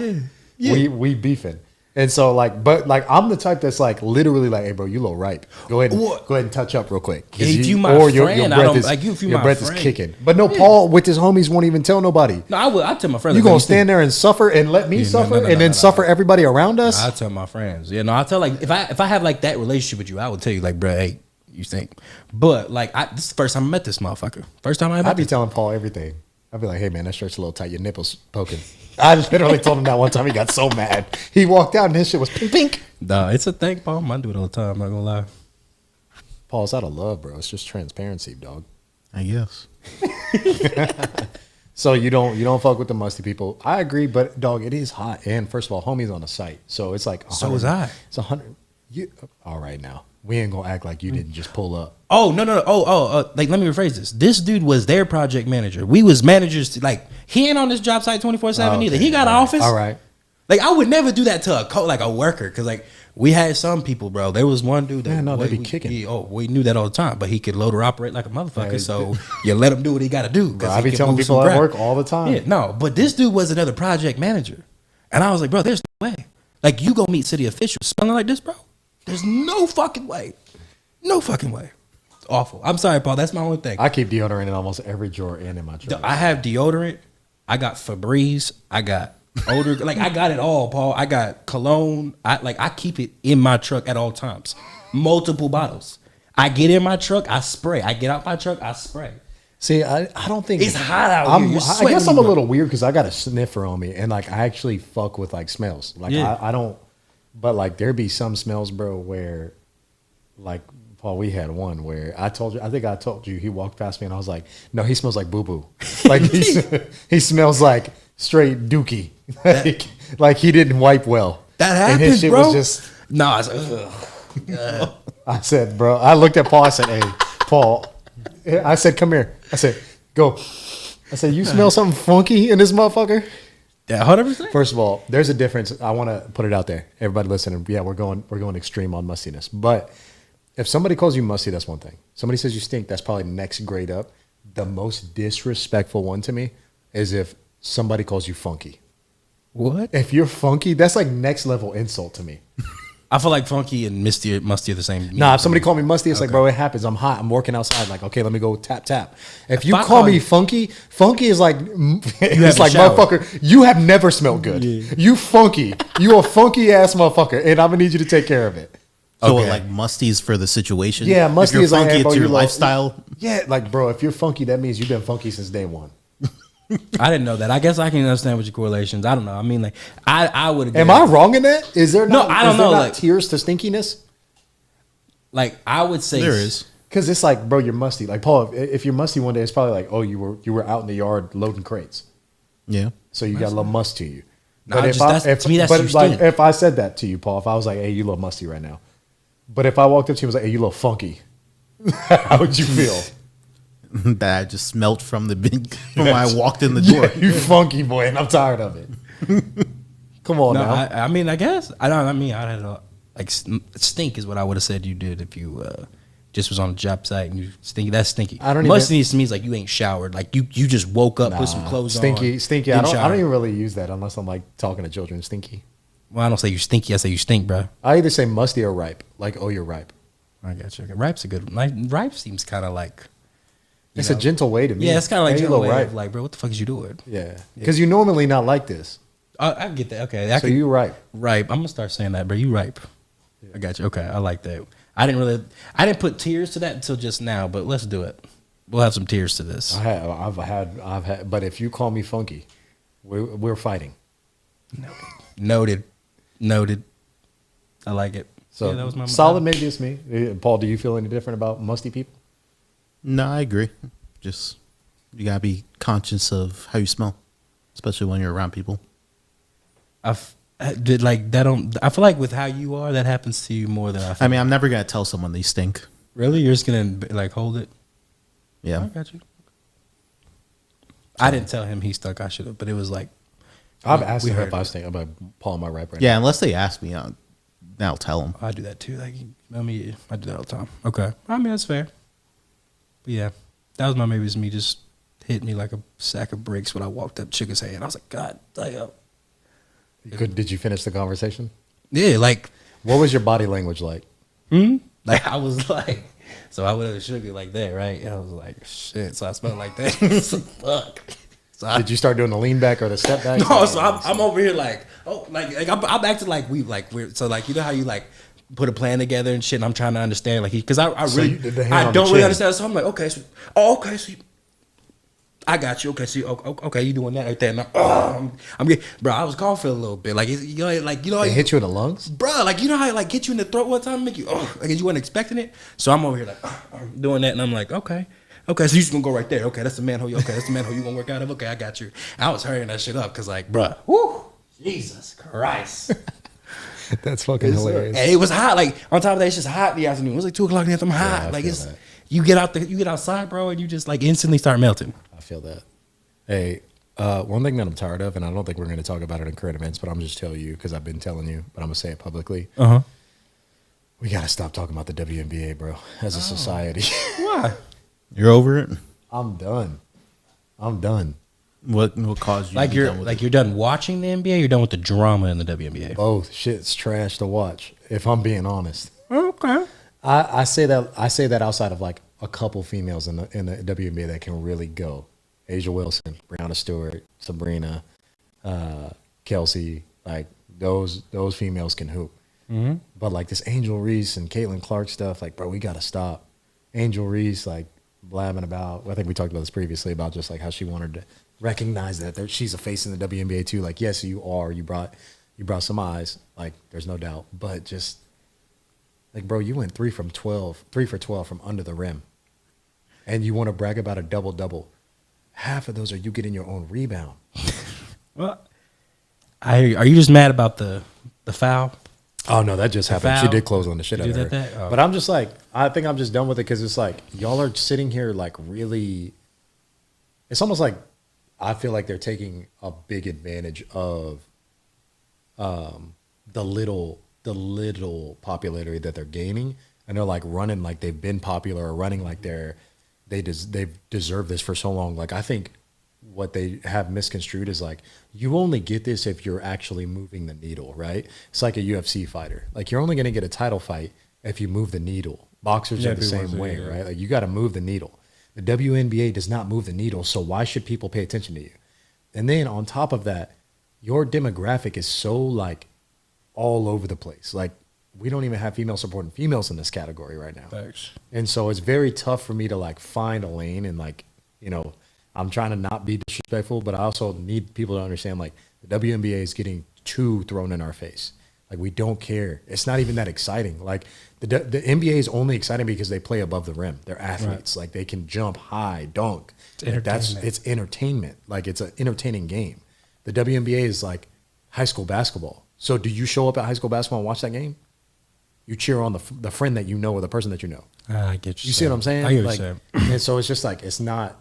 S3: Yeah. We beefing. And so but I'm the type that's like literally like, hey bro, you a little ripe. Go ahead and touch up real quick.
S1: If you my friend, I don't like you. If you
S3: your
S1: my
S3: breath
S1: friend.
S3: is kicking. But no, Paul with his homies won't even tell nobody.
S1: No, I will. I tell my friends.
S3: You gonna stand there and suffer and let me suffer and then suffer everybody around us?
S1: I tell my friends. Yeah, no, I tell like if I have like that relationship with you, I would tell you like, bro, hey, you stink. But like, this is the first time I met this motherfucker. First time I met.
S3: I'd be telling Paul everything. I'd be like, hey man, that shirt's a little tight. Your nipples poking. I literally told him that one time. He got so mad. He walked out and his shit was pink, pink.
S1: Nah, it's a thing, Paul. I do it all the time. I'm not gonna lie.
S3: Paul, it's out of love, bro. It's just transparency, dog.
S2: I guess.
S3: So you don't fuck with the musty people. I agree, but dog, it is hot. And first of all, homie's on a site, so it's like
S1: So was I.
S3: It's 100. You all right now? We ain't gonna act like you didn't just pull up.
S1: Oh no. Like let me rephrase this. This dude was their project manager. We was managers. Like he ain't on this job site 24/7 either. He got an office.
S3: All right.
S1: Like I would never do that to a worker because like we had some people, bro. There was one dude that
S3: Man, no, they be kicking.
S1: We knew that all the time, but he could load or operate like a motherfucker. Yeah, so you let him do what he got to do.
S3: Bro, I be telling people at work all the time.
S1: Yeah, no, but this dude was another project manager, and I was like, bro, there's no way. Like you go meet city officials smelling like this, bro. There's no fucking way. No fucking way. It's awful. I'm sorry, Paul. That's my only thing.
S3: I keep deodorant in almost every drawer and in my truck.
S1: I have deodorant. I got Febreze. I got odor. Like I got it all, Paul. I got cologne. I keep it in my truck at all times. Multiple bottles. I get in my truck. I spray. I get out my truck. I spray.
S3: See, I don't think
S1: it's hot out here.
S3: I guess I'm a little weird because I got a sniffer on me, and like I actually fuck with like smells. Like
S1: yeah.
S3: I don't, but like there be some smells, bro, where like. Paul, we had one where I think I told you he walked past me and I was like, no, he smells like boo-boo. Like he smells like straight dookie. Like he didn't wipe well.
S1: That happens,
S3: and his shit
S1: bro.
S3: Was just,
S1: no, I was like, ugh.
S3: I said, bro, I looked at Paul. I said, hey, Paul. I said, come here. I said, go. I said, you smell something funky in this motherfucker?
S1: Yeah, 100%.
S3: First of all, there's a difference. I want to put it out there. Everybody listening. Yeah, we're going extreme on mustiness. But if somebody calls you musty, that's one thing. Somebody says you stink, that's probably next grade up. The most disrespectful one to me is if somebody calls you funky.
S1: What?
S3: If you're funky, that's like next level insult to me.
S1: I feel like funky and musty are the same.
S3: Nah, if somebody call me musty, it's like, bro, it happens. I'm hot. I'm working outside. Like, okay, let me go tap. If you call me funky is like, it's like, motherfucker, you have never smelled good. Yeah. You funky. You a funky ass motherfucker, and I'm gonna need you to take care of it.
S2: So like musties for the situation.
S3: Yeah, musty is
S2: funky.
S3: Like,
S2: it's your lifestyle.
S3: Yeah, like bro, if you're funky, that means you've been funky since day one.
S1: I didn't know that. I guess I can understand what your correlations. I don't know. I mean, like I would.
S3: Am I wrong in that? Is there not?
S1: No, I don't know. Like
S3: tiers to stinkiness.
S1: Like I would say
S2: there is.
S3: Because it's like, bro, you're musty. Like Paul, if you're musty one day, it's probably like, oh, you were out in the yard loading crates.
S2: Yeah.
S3: So you got a little must to you.
S1: No, but to me, that's
S3: like if I said that to you, Paul, if I was like, hey, you look musty right now. But if I walked up to you and was like, hey, you look funky, how would you feel?
S2: That I just smelt from when I walked in the door.
S3: Yeah, you funky boy, and I'm tired of it. Come on now.
S1: I mean, I guess I don't. I mean, I had like stink is what I would have said you did if you just was on a job site and you stinky. That's stinky. Mustiness to me is like you ain't showered. Like you just woke up, put some clothes
S3: on. Stinky. I don't even really use that unless I'm like talking to children. Stinky.
S1: Well, I don't say you stinky. I say you stink, bro.
S3: I either say musty or ripe. Like, oh, you're ripe.
S1: I got you. Okay. Ripe's a good one. Like, ripe seems kind of like.
S3: It's a gentle way to me.
S1: Yeah, it's kind of like
S3: a
S1: gentle way
S3: ripe.
S1: of like, bro, what the fuck is you doing?
S3: Yeah. Because you're normally not like this.
S1: I get that. Okay.
S3: So you ripe.
S1: Ripe. I'm going to start saying that, bro. You ripe. Yeah. I got you. Okay. I like that. I didn't put tears to that until just now, but let's do it. We'll have some tears to this.
S3: I've had, but if you call me funky, we're fighting.
S1: Noted. I like it.
S3: So yeah, that was my solid. Maybe it's me. Paul, do you feel any different about musty people?
S2: No, I agree. Just you gotta be conscious of how you smell, especially when you're around people.
S1: I feel like with how you are, that happens to you more than I.
S2: I mean, I'm never gonna tell someone they stink.
S1: Really, you're just gonna like hold it.
S2: Yeah,
S1: I got you. I didn't tell him he stunk. I should have, but it was like
S3: I've asked him if I stink. I'm like, Paul, am I ripe right now?
S2: Yeah, unless they ask me, I'll tell them.
S1: I do that too. Like, I mean, I do that all the time. Okay, I mean that's fair. But yeah, that was maybe me just hit me like a sack of bricks when I walked up, shook his hand. I was like, God damn.
S3: Did you finish the conversation?
S1: Yeah, like.
S3: What was your body language like?
S1: Like I was like, so I would have shook it like that, right? And I was like, shit. So I smelled like that. So fuck. So
S3: did you start doing the lean back or the step back?
S1: No, so I'm over here like, oh, like I'm acting like we're so like you know how you like put a plan together and shit. And I'm trying to understand like because I really I don't really understand. So I'm like, okay, so I got you. Okay, so okay, you doing that right there? And I'm getting, bro. I was coughing a little bit, like you know,
S3: it hit you in the lungs,
S1: bro. Like you know how it like get you in the throat one time, and make you like you weren't expecting it. So I'm over here like doing that, and I'm like, okay. Okay, so you just gonna go right there. Okay, that's the manhole. Okay, that's the manhole you gonna work out of. Okay, I got you. I was hurrying that shit up because, like, bruh, whoo, Jesus Christ.
S3: That's fucking hilarious.
S1: And it was hot. Like, on top of that, it's just hot in the afternoon. It was like 2 o'clock in the afternoon. I'm hot.
S3: I
S1: Like,
S3: feel
S1: it's
S3: that.
S1: you get outside, bro, and you just like instantly start melting.
S3: I feel that. Hey, one thing that I'm tired of, and I don't think we're going to talk about it in current events, but I'm just telling you because I've been telling you, but I'm going to say it publicly. We got to stop talking about the WNBA, bro, as a society.
S1: Why?
S2: You're over it?
S3: I'm done. I'm done.
S2: What caused you
S1: Like
S2: to be
S1: you're
S2: done with
S1: like
S2: it?
S1: you're done watching the NBA. You're done with the drama in the WNBA.
S3: Both shit's trash to watch, if I'm being honest.
S1: Okay.
S3: I say that outside of like a couple females in the WNBA that can really go. Asia Wilson, Brianna Stewart, Sabrina, Kelsey, like those females can hoop. Mm-hmm. But like this Angel Reese and Caitlin Clark stuff, like, bro, we gotta stop. Angel Reese, like, blabbing about, I think we talked about this previously, about just like how she wanted to recognize that she's a face in the WNBA too. Like, yes, you are. You brought some eyes. Like, there's no doubt. But just like, bro, you went 3 for 12 from under the rim, and you want to brag about a double-double. Half of those are you getting your own rebound.
S1: Well, are you just mad about the foul?
S3: Oh no, that just happened. She
S1: foul?
S3: did close on the shit out of her.
S1: That? Oh.
S3: But I'm just like, I think I'm just done with it because it's like y'all are sitting here like really. It's almost like I feel like they're taking a big advantage of the little popularity that they're gaining, and they're like running like they've been popular or running like they've deserved this for so long. Like, I think what they have misconstrued is like, you only get this if you're actually moving the needle, right? It's like a UFC fighter. Like, you're only going to get a title fight if you move the needle. Boxers are the same way, right? Like, you got to move the needle. The WNBA does not move the needle, so why should people pay attention to you? And then on top of that, your demographic is so like all over the place. Like, we don't even have female supporting females in this category right now.
S1: Thanks.
S3: And so it's very tough for me to like find a lane, and like, you know, I'm trying to not be disrespectful, but I also need people to understand like the WNBA is getting too thrown in our face. Like, we don't care. It's not even that exciting. Like, the NBA is only exciting because they play above the rim. They're athletes. Right. Like, they can jump high, dunk. It's entertainment. Like, it's an entertaining game. The WNBA is like high school basketball. So do you show up at high school basketball and watch that game? You cheer on the friend that you know or the person that you know.
S1: I get you.
S3: You see what I'm saying?
S1: I get
S3: like,
S1: what you're saying.
S3: And so it's just like, it's not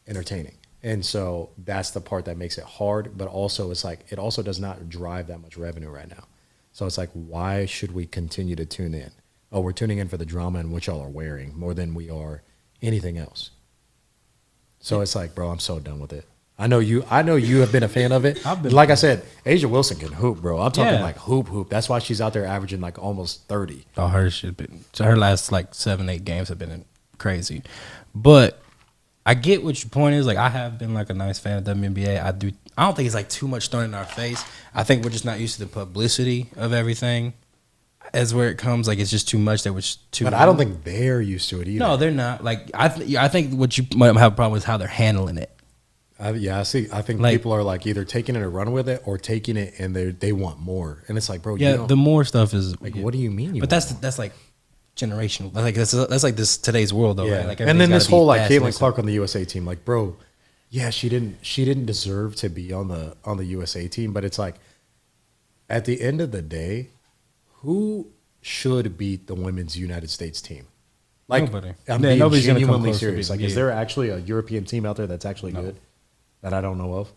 S3: entertaining. And so that's the part that makes it hard, but also it's like, it also does not drive that much revenue right now. So it's like, why should we continue to tune in? Oh, we're tuning in for the drama and what y'all are wearing more than we are anything else. So it's like, bro, I'm so done with it. I know you have been a fan of it. Like I said, Asia Wilson can hoop, bro. I'm talking like hoop. That's why she's out there averaging like almost 30.
S1: Oh, her last like 7-8 games have been crazy. But I get what your point is. Like, I have been like a nice fan of WNBA. I don't think it's like too much thrown in our face. I think we're just not used to the publicity of everything. As where it comes, like, it's just too much. That was too.
S3: But I don't think they're used to it either.
S1: No, they're not. Like, I think what you might have a problem with is how they're handling it.
S3: I see. I think like, people are like either taking it or run with it, or taking it and they want more. And it's like, bro,
S1: yeah, the more stuff is
S3: like, what do you mean?
S1: But that's like generational. Like, that's like this today's world, though.
S3: Yeah.
S1: Right? Like,
S3: and then this whole like Caitlin
S1: and
S3: Clark on the USA team, like, bro, yeah, she didn't deserve to be on the USA team. But it's like, at the end of the day, who should beat the women's United States team? Like,
S1: nobody.
S3: I'm being
S1: nobody's gonna come
S3: genuinely
S1: close to
S3: serious.
S1: beating,
S3: Like, is there actually a European team out there that's actually good that I don't know of?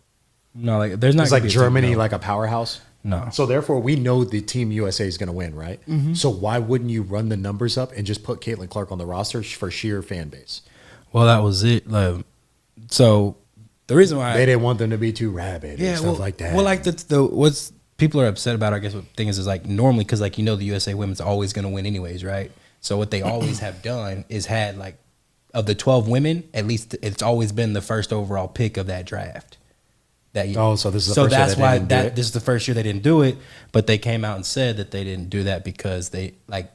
S1: No, like, there's not.
S3: It's like Germany,
S1: team, no.
S3: like a powerhouse.
S1: No.
S3: So therefore, we know the team USA is going to win, right? Mm-hmm. So why wouldn't you run the numbers up and just put Caitlin Clark on the roster for sheer fan base?
S1: Well, that was it. Like, so the reason why
S3: they didn't want them to be too rabid and stuff like that.
S1: Well, like the what's people are upset about, I guess, what thing is like normally because like, you know, the USA women's always going to win anyways, right? So what they always have done is had like of the 12 women, at least it's always been the first overall pick of that draft. that year.
S3: Oh, so this is the
S1: so
S3: first year
S1: that's
S3: they
S1: why
S3: didn't do it?
S1: this is the first year they didn't do it. But they came out and said that they didn't do that because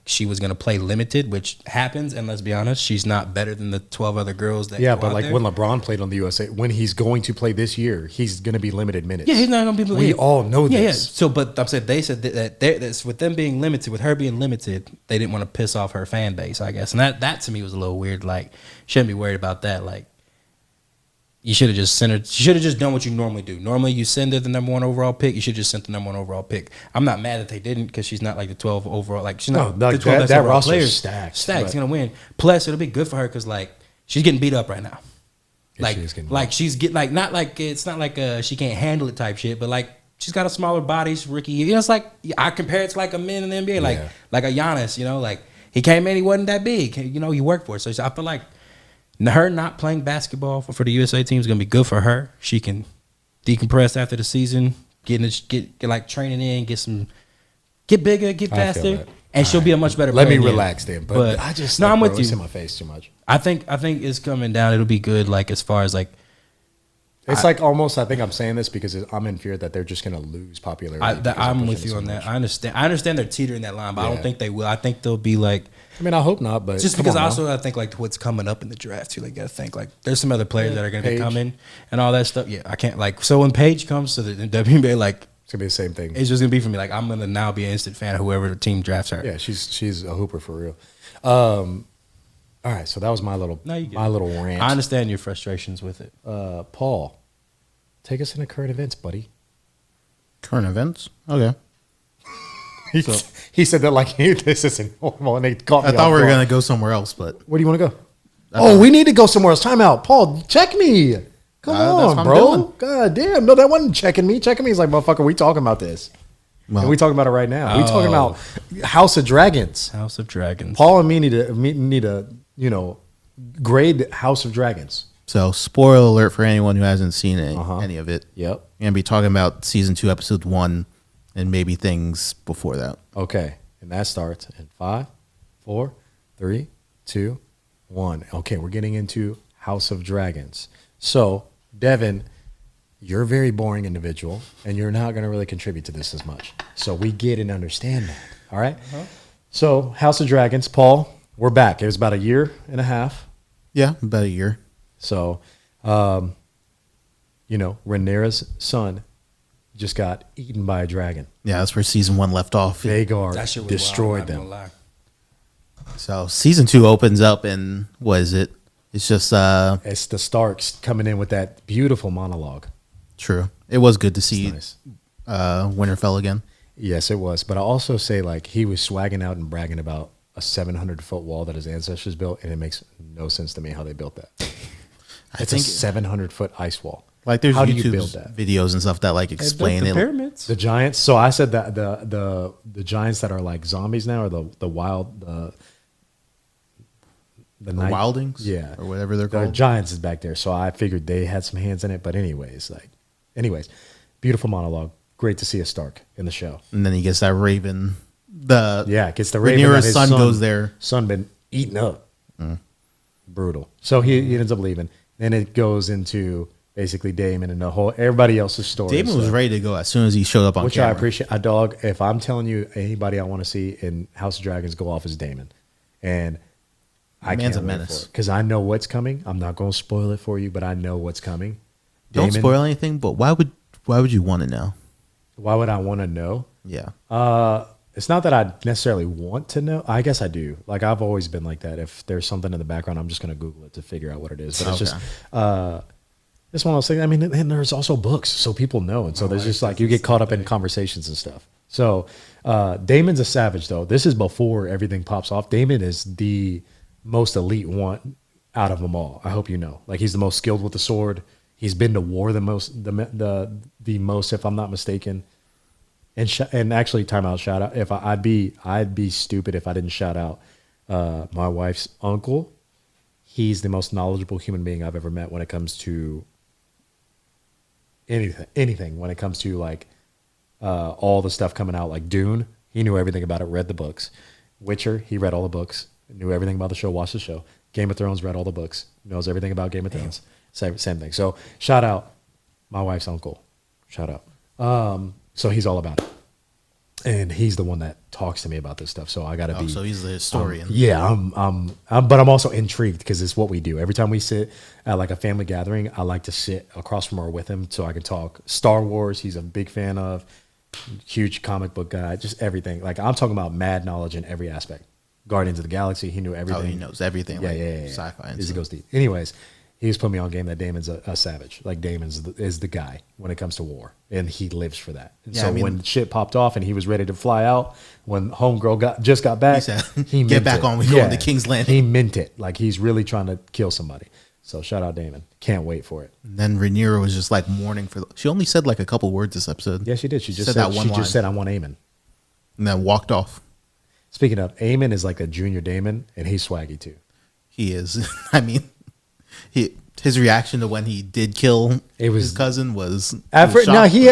S1: she was going to play limited, which happens. And let's be honest, she's not better than the 12 other girls that
S3: Yeah,
S1: go
S3: but
S1: out
S3: like
S1: there.
S3: when LeBron played on the USA, when he's going to play this year, he's going to be limited minutes.
S1: Yeah, he's not going to be.
S3: We all know
S1: Yeah, yeah.
S3: this.
S1: So, but I'm saying they said that's with them being limited, with her being limited, they didn't want to piss off her fan base, I guess, and that to me was a little weird. Like, shouldn't be worried about that. Like, you should have just sent her. You should have just done what you normally do. Normally, you send her the number 1 overall pick. You should just sent the number 1 overall pick. I'm not mad that they didn't because she's not like the 12 overall. Like, she's not
S3: No,
S1: the 12 best
S3: that
S1: overall
S3: roster
S1: players.
S3: is stacked.
S1: Stacked. Gonna win. Plus, it'll be good for her because like she's getting beat up right now.
S3: Yeah,
S1: Like,
S3: she is getting
S1: like she's get like not like it's not like she can't handle it type shit, but like she's got a smaller body. She's rookie. You know, it's like I compare it to like a man in the NBA, like a Giannis. You know, like he came in, he wasn't that big. You know, he worked for it. So I feel like her not playing basketball for the USA team is gonna be good for her. She can decompress after the season, get like training in, get bigger, get
S3: I feel
S1: faster,
S3: that.
S1: and she'll be a much better.
S3: Let me
S1: player than-
S3: relax then. But I just
S1: I'm with
S3: bro, it's
S1: you.
S3: in my face too much.
S1: I think it's coming down. It'll be good. Like as far as like.
S3: It's like almost. I think I'm saying this because I'm in fear that they're just going to lose popularity. because
S1: I'm
S3: they're
S1: with
S3: pushing
S1: you
S3: it
S1: on
S3: so
S1: that.
S3: much.
S1: I understand they're teetering that line, but I
S3: Yeah.
S1: don't think they will. I think they'll be like
S3: I mean, I hope not, but
S1: just
S3: come
S1: because
S3: on now.
S1: also I think like what's coming up in the draft too. Like, gotta think like there's some other players that are going to be
S3: Paige.
S1: coming and all that stuff. Yeah, I can't like so when Paige comes to the WNBA, like
S3: it's gonna be the same thing.
S1: it's just gonna be for me. Like I'm gonna now be an instant fan of whoever the team drafts her.
S3: Yeah, she's a hooper for real. All right, so that was my little
S1: No, you get
S3: my
S1: it.
S3: little rant.
S1: I understand your frustrations with it.
S3: Paul, take us into current events, buddy.
S2: Current events. Okay.
S3: He said that like this isn't normal, and they caught me.
S2: I thought
S3: off
S2: we were
S3: guard.
S2: gonna go somewhere else, but
S3: Where do you want to go? Oh, we need to go somewhere else. Time out, Paul. Check me. Come
S2: That's
S3: on,
S2: what I'm
S3: bro.
S2: doing.
S3: God damn. No, that wasn't checking me. Checking me is like, motherfucker, we talking about this.
S2: well,
S3: And we talking about it right now. We talking
S1: Oh.
S3: about House of Dragons.
S1: House of Dragons.
S3: Paul and me need to grade House of Dragons.
S2: so spoiler alert for anyone who hasn't seen
S3: Uh-huh.
S2: any of it.
S3: Yep.
S2: We're gonna be talking about season 2, episode 1, and maybe things before that.
S3: Okay. And that starts in 5, 4, 3, 2, 1. Okay, we're getting into House of Dragons. So, Devon, you're a very boring individual, and you're not going to really contribute to this as much. So we get and understand that. All right? So, House of Dragons, Paul, we're back. It was about a year and a half.
S2: Yeah, about a year.
S3: So, Rhaenyra's son just got eaten by a dragon.
S2: Yeah, that's where season 1 left off.
S3: Vhagar
S1: That shit was
S3: destroyed
S1: wild, I'm
S3: them.
S1: not gonna lie.
S2: So season 2 opens up, and what is it? It's just
S3: It's the Starks coming in with that beautiful monologue.
S2: true. It was good to see
S3: Nice.
S2: Winterfell again.
S3: Yes, it was. But I also say, like, he was swagging out and bragging about a 700-foot wall that his ancestors built, and it makes no sense to me how they built that. It's a 700-foot ice wall.
S2: Like there's
S3: how do
S2: YouTube
S3: you build that?
S2: videos and stuff that like explain
S1: the
S2: it.
S1: pyramids.
S3: The giants. So I said that the giants that are like zombies now, or the wild the night,
S2: Wildings,
S3: yeah,
S2: or whatever they're
S3: the
S2: called.
S3: giants is back there. So I figured they had some hands in it. But anyways, beautiful monologue. Great to see a Stark in the show.
S2: And then he gets that raven. The
S3: Yeah, gets the raven.
S2: Rhaenyra's
S3: that his
S2: son goes there.
S3: Son been eaten up. Brutal. So he ends up leaving. Then it goes into basically Daemon and the whole everybody else's story.
S2: Damon was
S3: So-
S2: ready to go as soon as he showed up on
S3: which
S2: camera.
S3: I appreciate. A dog. If I'm telling you anybody I want to see in House of Dragons go off is Daemon, and I
S2: Man's
S3: can't
S2: a
S3: wait
S2: menace.
S3: because I know what's coming. I'm not going to spoil it for you, but I know what's coming.
S2: Don't
S3: Daemon,
S2: spoil anything, but why would you want to know?
S3: Why would I want to know?
S2: Yeah.
S3: It's not that I necessarily want to know. I guess I do. Like I've always been like that. If there's something in the background, I'm just going to Google it to figure out what it is. But it's just it's one of those things. I mean, and there's also books, so people know, and so there's just like you get caught up in conversations and stuff. So Damon's a savage, though. This is before everything pops off. Damon is the most elite one out of them all. I hope you know. Like he's the most skilled with the sword. He's been to war the most, the most, if I'm not mistaken. And actually, timeout shout out. If I'd be stupid if I didn't shout out my wife's uncle. He's the most knowledgeable human being I've ever met when it comes to anything. When it comes to like all the stuff coming out, like Dune, he knew everything about it. Read the books. Witcher, he read all the books. Knew everything about the show. Watched the show. Game of Thrones, read all the books. Knows everything about Game of Thrones. Same thing. So shout out my wife's uncle. Shout out. So he's all about it. And he's the one that talks to me about this stuff. So I got to be.
S2: So he's the historian.
S3: Yeah, but I'm also intrigued because it's what we do. Every time we sit at like a family gathering, I like to sit across from or with him so I can talk Star Wars. He's a big fan of, huge comic book guy, just everything. Like I'm talking about mad knowledge in every aspect. Guardians of the Galaxy, he knew everything.
S2: Oh, he knows everything.
S3: Yeah,
S2: like
S3: yeah.
S2: Sci-fi and
S3: He
S2: stuff.
S3: goes deep. Anyways, he was putting me on game that Damon's a savage. Like Damon's is the guy when it comes to war, and he lives for that. And
S2: Yeah,
S3: so
S2: I mean-
S3: when shit popped off and he was ready to fly out, when homegirl just got back,
S2: He said,
S3: he
S2: "Get
S3: meant
S2: back
S3: it.
S2: on, we going to King's Landing."
S3: He meant it. Like he's really trying to kill somebody. So shout out Damon. Can't wait for it.
S2: And then Rhaenyra was just like mourning for. She only said like a couple words this episode.
S3: Yeah, she did. She just
S2: Said
S3: said,
S2: that one
S3: she
S2: line.
S3: just said, "I want Aemon."
S2: And then walked off.
S3: Speaking of, Aemon is like a junior Damon, and he's swaggy too.
S2: He is. I mean, his reaction to when he did kill his cousin was.
S3: After,
S2: was
S3: no,
S2: shocked,
S3: he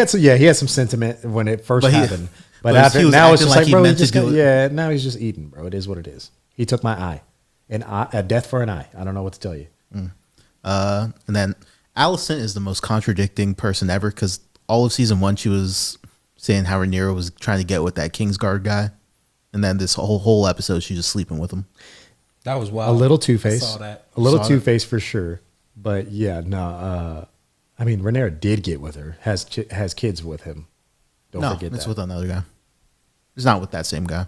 S3: had some sentiment when it first
S2: But he-
S3: happened. But
S2: but
S3: after
S2: he was
S3: now, it's
S2: acting
S3: just
S2: like
S3: like,
S2: he
S3: bro, he
S2: meant to
S3: just
S2: do it.
S3: yeah. Now he's just eating, bro. It is what it is. He took my eye, a death for an eye. I don't know what to tell you.
S2: And then Allison is the most contradicting person ever because all of season 1 she was saying how Rhaenyra was trying to get with that Kingsguard guy, and then this whole episode she's just sleeping with him.
S1: That was wild.
S3: A little
S1: I
S3: two-faced,
S1: saw that.
S3: a little
S2: Saw that.
S3: two-faced for sure. But yeah, no. I mean, Rhaenyra did get with her. Has kids with him. Don't
S2: No,
S3: forget
S2: it's
S3: that.
S2: with another guy. It's not with that same guy.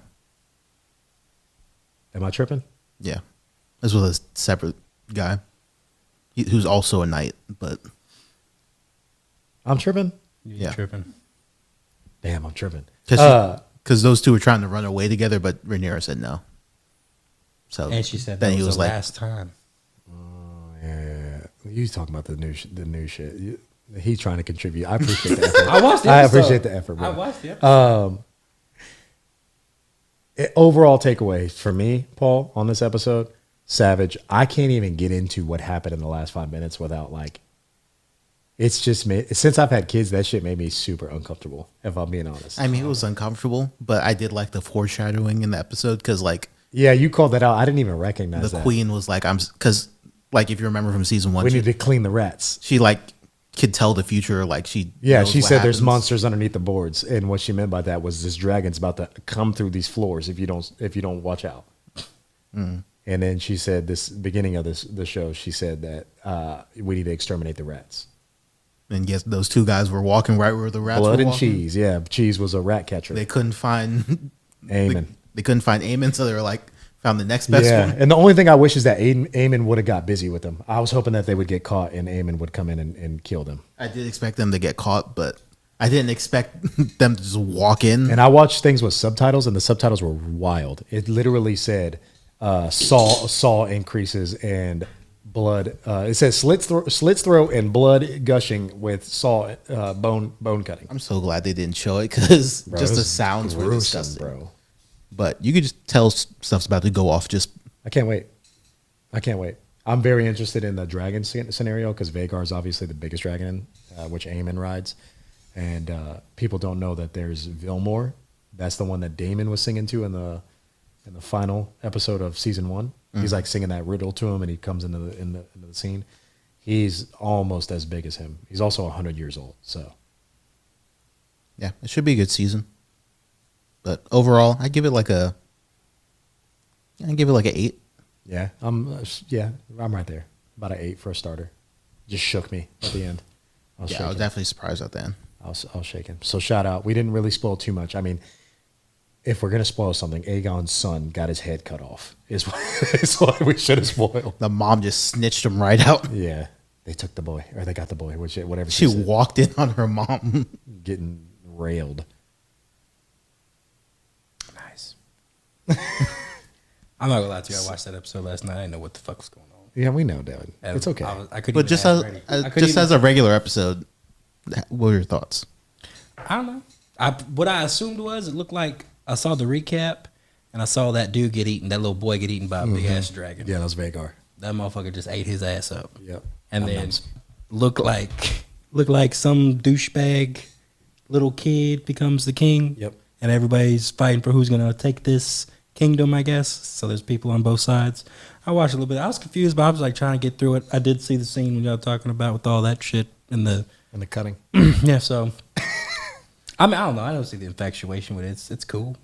S3: Am I tripping?
S2: Yeah, it's with a separate guy who's also a knight, but
S3: I'm tripping.
S1: You
S2: Yeah.
S1: tripping.
S3: Damn, I'm tripping.
S2: because those two were trying to run away together, but Rhaenyra said no. So
S1: And she said
S2: then
S1: that
S2: he
S1: was
S2: was
S1: the
S2: like,
S1: last time.
S3: Yeah. You talking about the new shit. He's trying to contribute. I appreciate the effort.
S1: I watched the
S3: I
S1: episode.
S3: appreciate the effort, bro.
S1: I watched the episode.
S3: Overall takeaway for me, Paul, on this episode, savage. I can't even get into what happened in the last 5 minutes without like. It's just since I've had kids, that shit made me super uncomfortable. If I'm being honest.
S2: I mean, it was uncomfortable, but I did like the foreshadowing in the episode because like
S3: Yeah, you called that out. I didn't even recognize
S2: the
S3: that.
S2: queen was like, because like if you remember from season 1,
S3: We need to clean the rats.
S2: she like could tell the future, like she
S3: Yeah,
S2: knows
S3: she
S2: what
S3: said there's
S2: happens.
S3: monsters underneath the boards, and what she meant by that was this dragon's about to come through these floors if you don't watch out.
S2: Mm.
S3: And then she said this beginning of the show. She said that we need to exterminate the rats.
S2: And yes, those two guys were walking right where the rats
S3: Blood
S2: were
S3: and
S2: walking.
S3: cheese. Yeah, cheese was a rat catcher.
S2: They couldn't find
S3: Aemon.
S2: They couldn't find Aemon, so they were like found the next best
S3: Yeah,
S2: one.
S3: and the only thing I wish is that Aemon would have got busy with them. I was hoping that they would get caught and Aemon would come in and kill them.
S2: I did expect them to get caught, but I didn't expect them to just walk in.
S3: And I watched things with subtitles, and the subtitles were wild. It literally said saw increases and blood. It says slits throat and blood gushing with saw bone cutting.
S2: I'm so glad they didn't show it because
S3: Bro,
S2: just
S3: it
S2: the
S3: was
S2: sounds were
S3: gruesome,
S2: disgusting.
S3: bro.
S2: But you could just tell stuff's about to go off. Just
S3: I can't wait. I'm very interested in the dragon scenario because Vhagar is obviously the biggest dragon, which Aemon rides. And people don't know that there's Vilmore. That's the one that Daemon was singing to in the final episode of season 1. He's like singing that riddle to him, and he comes into the scene. He's almost as big as him. He's also 100 years old. So
S2: yeah, it should be a good season. But overall, I give it like an 8.
S3: yeah, I'm right there. About an 8 for a starter. Just shook me at the end. I was
S2: Yeah, I was
S3: shaking.
S2: definitely surprised at the end.
S3: I was shaking. So shout out. We didn't really spoil too much. I mean, if we're gonna spoil something, Aegon's son got his head cut off. Is what we should have spoiled.
S2: The mom just snitched him right out.
S3: Yeah, they took the boy, or they got the boy, whatever.
S2: She
S3: said.
S2: walked in on her mom.
S3: Getting railed.
S1: Nice. I'm not gonna lie to you. I watched that episode last night. I didn't know what the fuck was going on.
S3: Yeah, we know, Devin.
S1: And
S3: It's okay.
S1: I couldn't.
S2: But
S1: even
S2: just
S1: have
S2: as
S1: ready. I couldn't
S2: just
S1: even-
S2: as a regular episode, what were your thoughts?
S1: I don't know. What I assumed was it looked like I saw the recap and I saw that dude get eaten, that little boy get eaten by a big ass dragon.
S3: Yeah, that was Vhagar.
S1: That motherfucker just ate his ass up.
S3: Yep.
S1: And
S3: I'm
S1: then
S3: nuts.
S1: looked like some douchebag little kid becomes the king.
S3: Yep.
S1: And everybody's fighting for who's gonna take this kingdom, I guess. So there's people on both sides. I watched a little bit. I was confused, but I was like trying to get through it. I did see the scene when y'all talking about with all that shit in the
S3: And the cutting.
S1: Yeah, so I mean, I don't know. I don't see the infatuation with it. It's cool.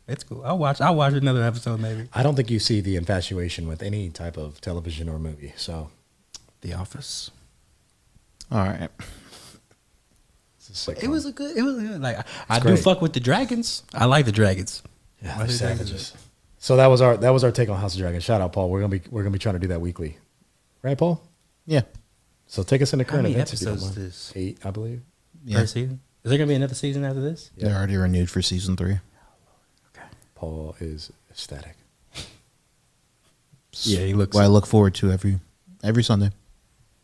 S1: It's cool. I'll watch another episode maybe.
S3: I don't think you see the infatuation with any type of television or movie. So,
S1: The Office.
S2: All right.
S1: It was good. Like I do
S3: great.
S1: fuck with the dragons. I like the dragons.
S3: Yeah,
S1: Why
S3: the
S1: do dragons
S3: savages. So that was our take on House of Dragons. Shout out, Paul. We're gonna be trying to do that weekly, right, Paul?
S2: Yeah.
S3: So take us into
S1: How
S3: current
S1: many
S3: events. If you don't
S1: episodes
S3: mind.
S1: is this?
S3: 8, I believe.
S2: Yeah.
S1: First season? Is there gonna be another season after this?
S2: They're already renewed for season 3.
S1: Okay.
S3: Paul is ecstatic.
S1: Yeah, he looks.
S2: What I look forward to every Sunday.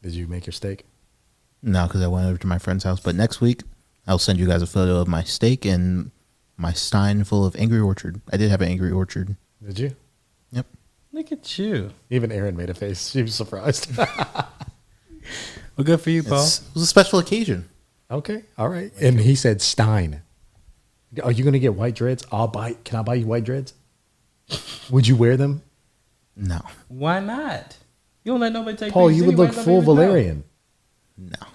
S3: Did you make your steak?
S2: No, because I went over to my friend's house. But next week, I'll send you guys a photo of my steak and my stein full of Angry Orchard. I did have an Angry Orchard.
S3: Did you?
S2: Yep.
S1: Look at you.
S3: Even Erin made a face. She was surprised.
S1: Well, good for you, Paul.
S2: It was a special occasion.
S3: Okay, all right. And he said Stein. Are you gonna get white dreads? Can I buy you white dreads? Would you wear them?
S2: No.
S1: Why not? You don't let nobody take.
S3: Paul,
S1: pictures
S3: you would
S1: anyway,
S3: look
S1: nobody
S3: full
S1: even know.
S3: Valerian.
S2: No.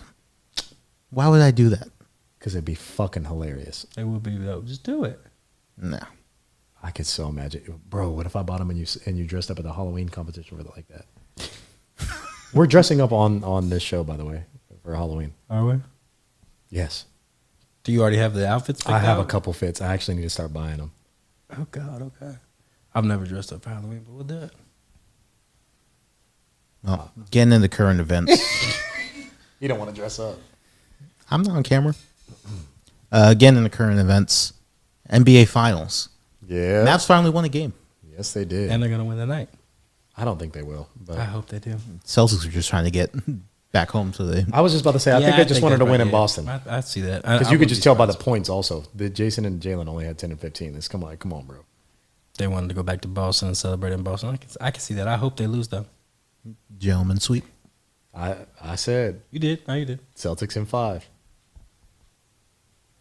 S2: Why would I do that?
S3: Because it'd be fucking hilarious.
S1: It would be though. Just do it.
S2: No.
S3: I could so imagine, bro. What if I bought them and you dressed up at the Halloween competition with it like that? We're dressing up on this show, by the way, for Halloween.
S1: Are we?
S3: Yes,
S1: Do you already have the outfits?
S3: I
S1: picked
S3: have
S1: out?
S3: a couple fits. I actually need to start buying them.
S1: Oh God. Okay. I've never dressed up for Halloween, but we'll do it.
S2: Well, getting into current events.
S3: You don't want to dress up.
S2: I'm not on camera. Getting into current events. NBA Finals.
S3: Yeah.
S2: Mavs finally won a game.
S3: Yes, they did.
S1: And they're gonna win tonight.
S3: I don't think they will. But
S1: I hope they do.
S2: Celtics are just trying to get back home, so they.
S3: I was just about to say, I think they just wanted to win in Boston.
S1: I see that
S3: Because you could just tell by the points also. The Jason and Jalen only had 10 and 15. It's come on, bro.
S1: They wanted to go back to Boston and celebrate in Boston. I can see that. I hope they lose though.
S2: Gentleman sweep.
S3: I said
S1: You did. No, you did.
S3: Celtics in 5.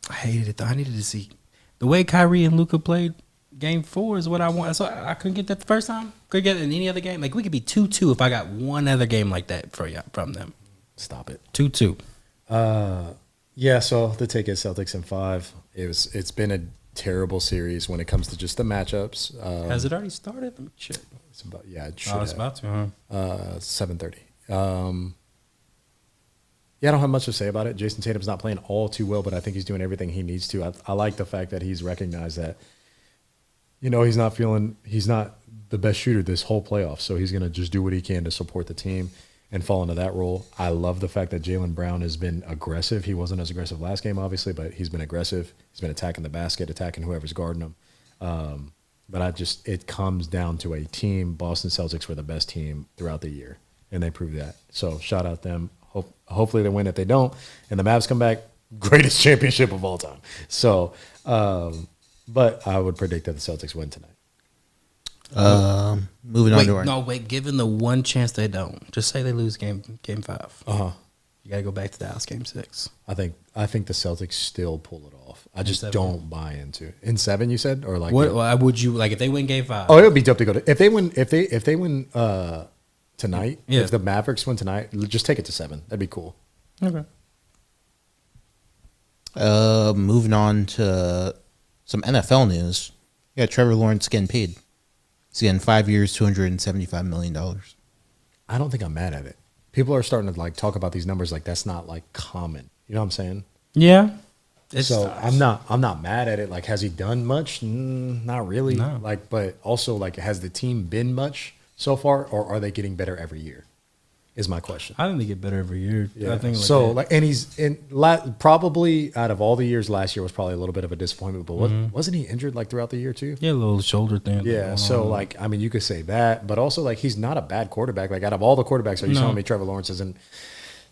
S1: I hated it though. I needed to see the way Kyrie and Luka played. Game 4 is what I want. So I couldn't get that the first time. Couldn't get it in any other game. Like we could be 2-2 if I got one other game like that from them.
S3: Stop it.
S1: 2-2.
S3: Yeah, so the take is Celtics in 5. It's been a terrible series when it comes to just the matchups.
S1: Has it already started? Let me check.
S3: It's about, yeah, it should
S1: Oh, it's
S3: have.
S1: about to, huh?
S3: 7:30. Yeah, I don't have much to say about it. Jason Tatum's not playing all too well, but I think he's doing everything he needs to. I like the fact that he's recognized that, he's not the best shooter this whole playoff, so he's going to just do what he can to support the team and fall into that role. I love the fact that Jaylen Brown has been aggressive. He wasn't as aggressive last game, obviously, but he's been aggressive. He's been attacking the basket, attacking whoever's guarding him. But it comes down to a team. Boston Celtics were the best team throughout the year, and they proved that. So shout out them. Hopefully they win. If they don't, and the Mavs come back, greatest championship of all time. So, but I would predict that the Celtics win tonight.
S2: Moving on to our
S1: Wait. Given the one chance they don't, just say they lose game 5.
S3: Uh-huh.
S1: You got to go back to Dallas game 6.
S3: I think the Celtics still pull it off. I just
S1: 7?
S3: don't buy into it. In 7, you said, or like
S1: What would you like if they win game 5?
S3: Oh, it would be dope to go to. If they win tonight,
S1: Yeah.
S3: if the Mavericks win tonight, just take it to 7. That'd be cool.
S1: Okay.
S2: moving on to some NFL news. Yeah, Trevor Lawrence getting paid. He's getting 5 years, $275 million.
S3: I don't think I'm mad at it. People are starting to talk about these numbers like that's not common. You know what I'm saying?
S1: Yeah.
S3: So I'm not mad at it. Like, has he done much? Not really.
S1: No.
S3: But also has the team been much so far, or are they getting better every year? Is my question.
S1: I think they get better every year.
S3: Yeah.
S1: I think
S3: So and he's probably out of all the years, last year was probably a little bit of a disappointment. But wasn't he injured throughout the year too?
S1: yeah, a little shoulder thing.
S3: Yeah. So you could say that, but also he's not a bad quarterback. Out of all the quarterbacks, are you telling me Trevor Lawrence isn't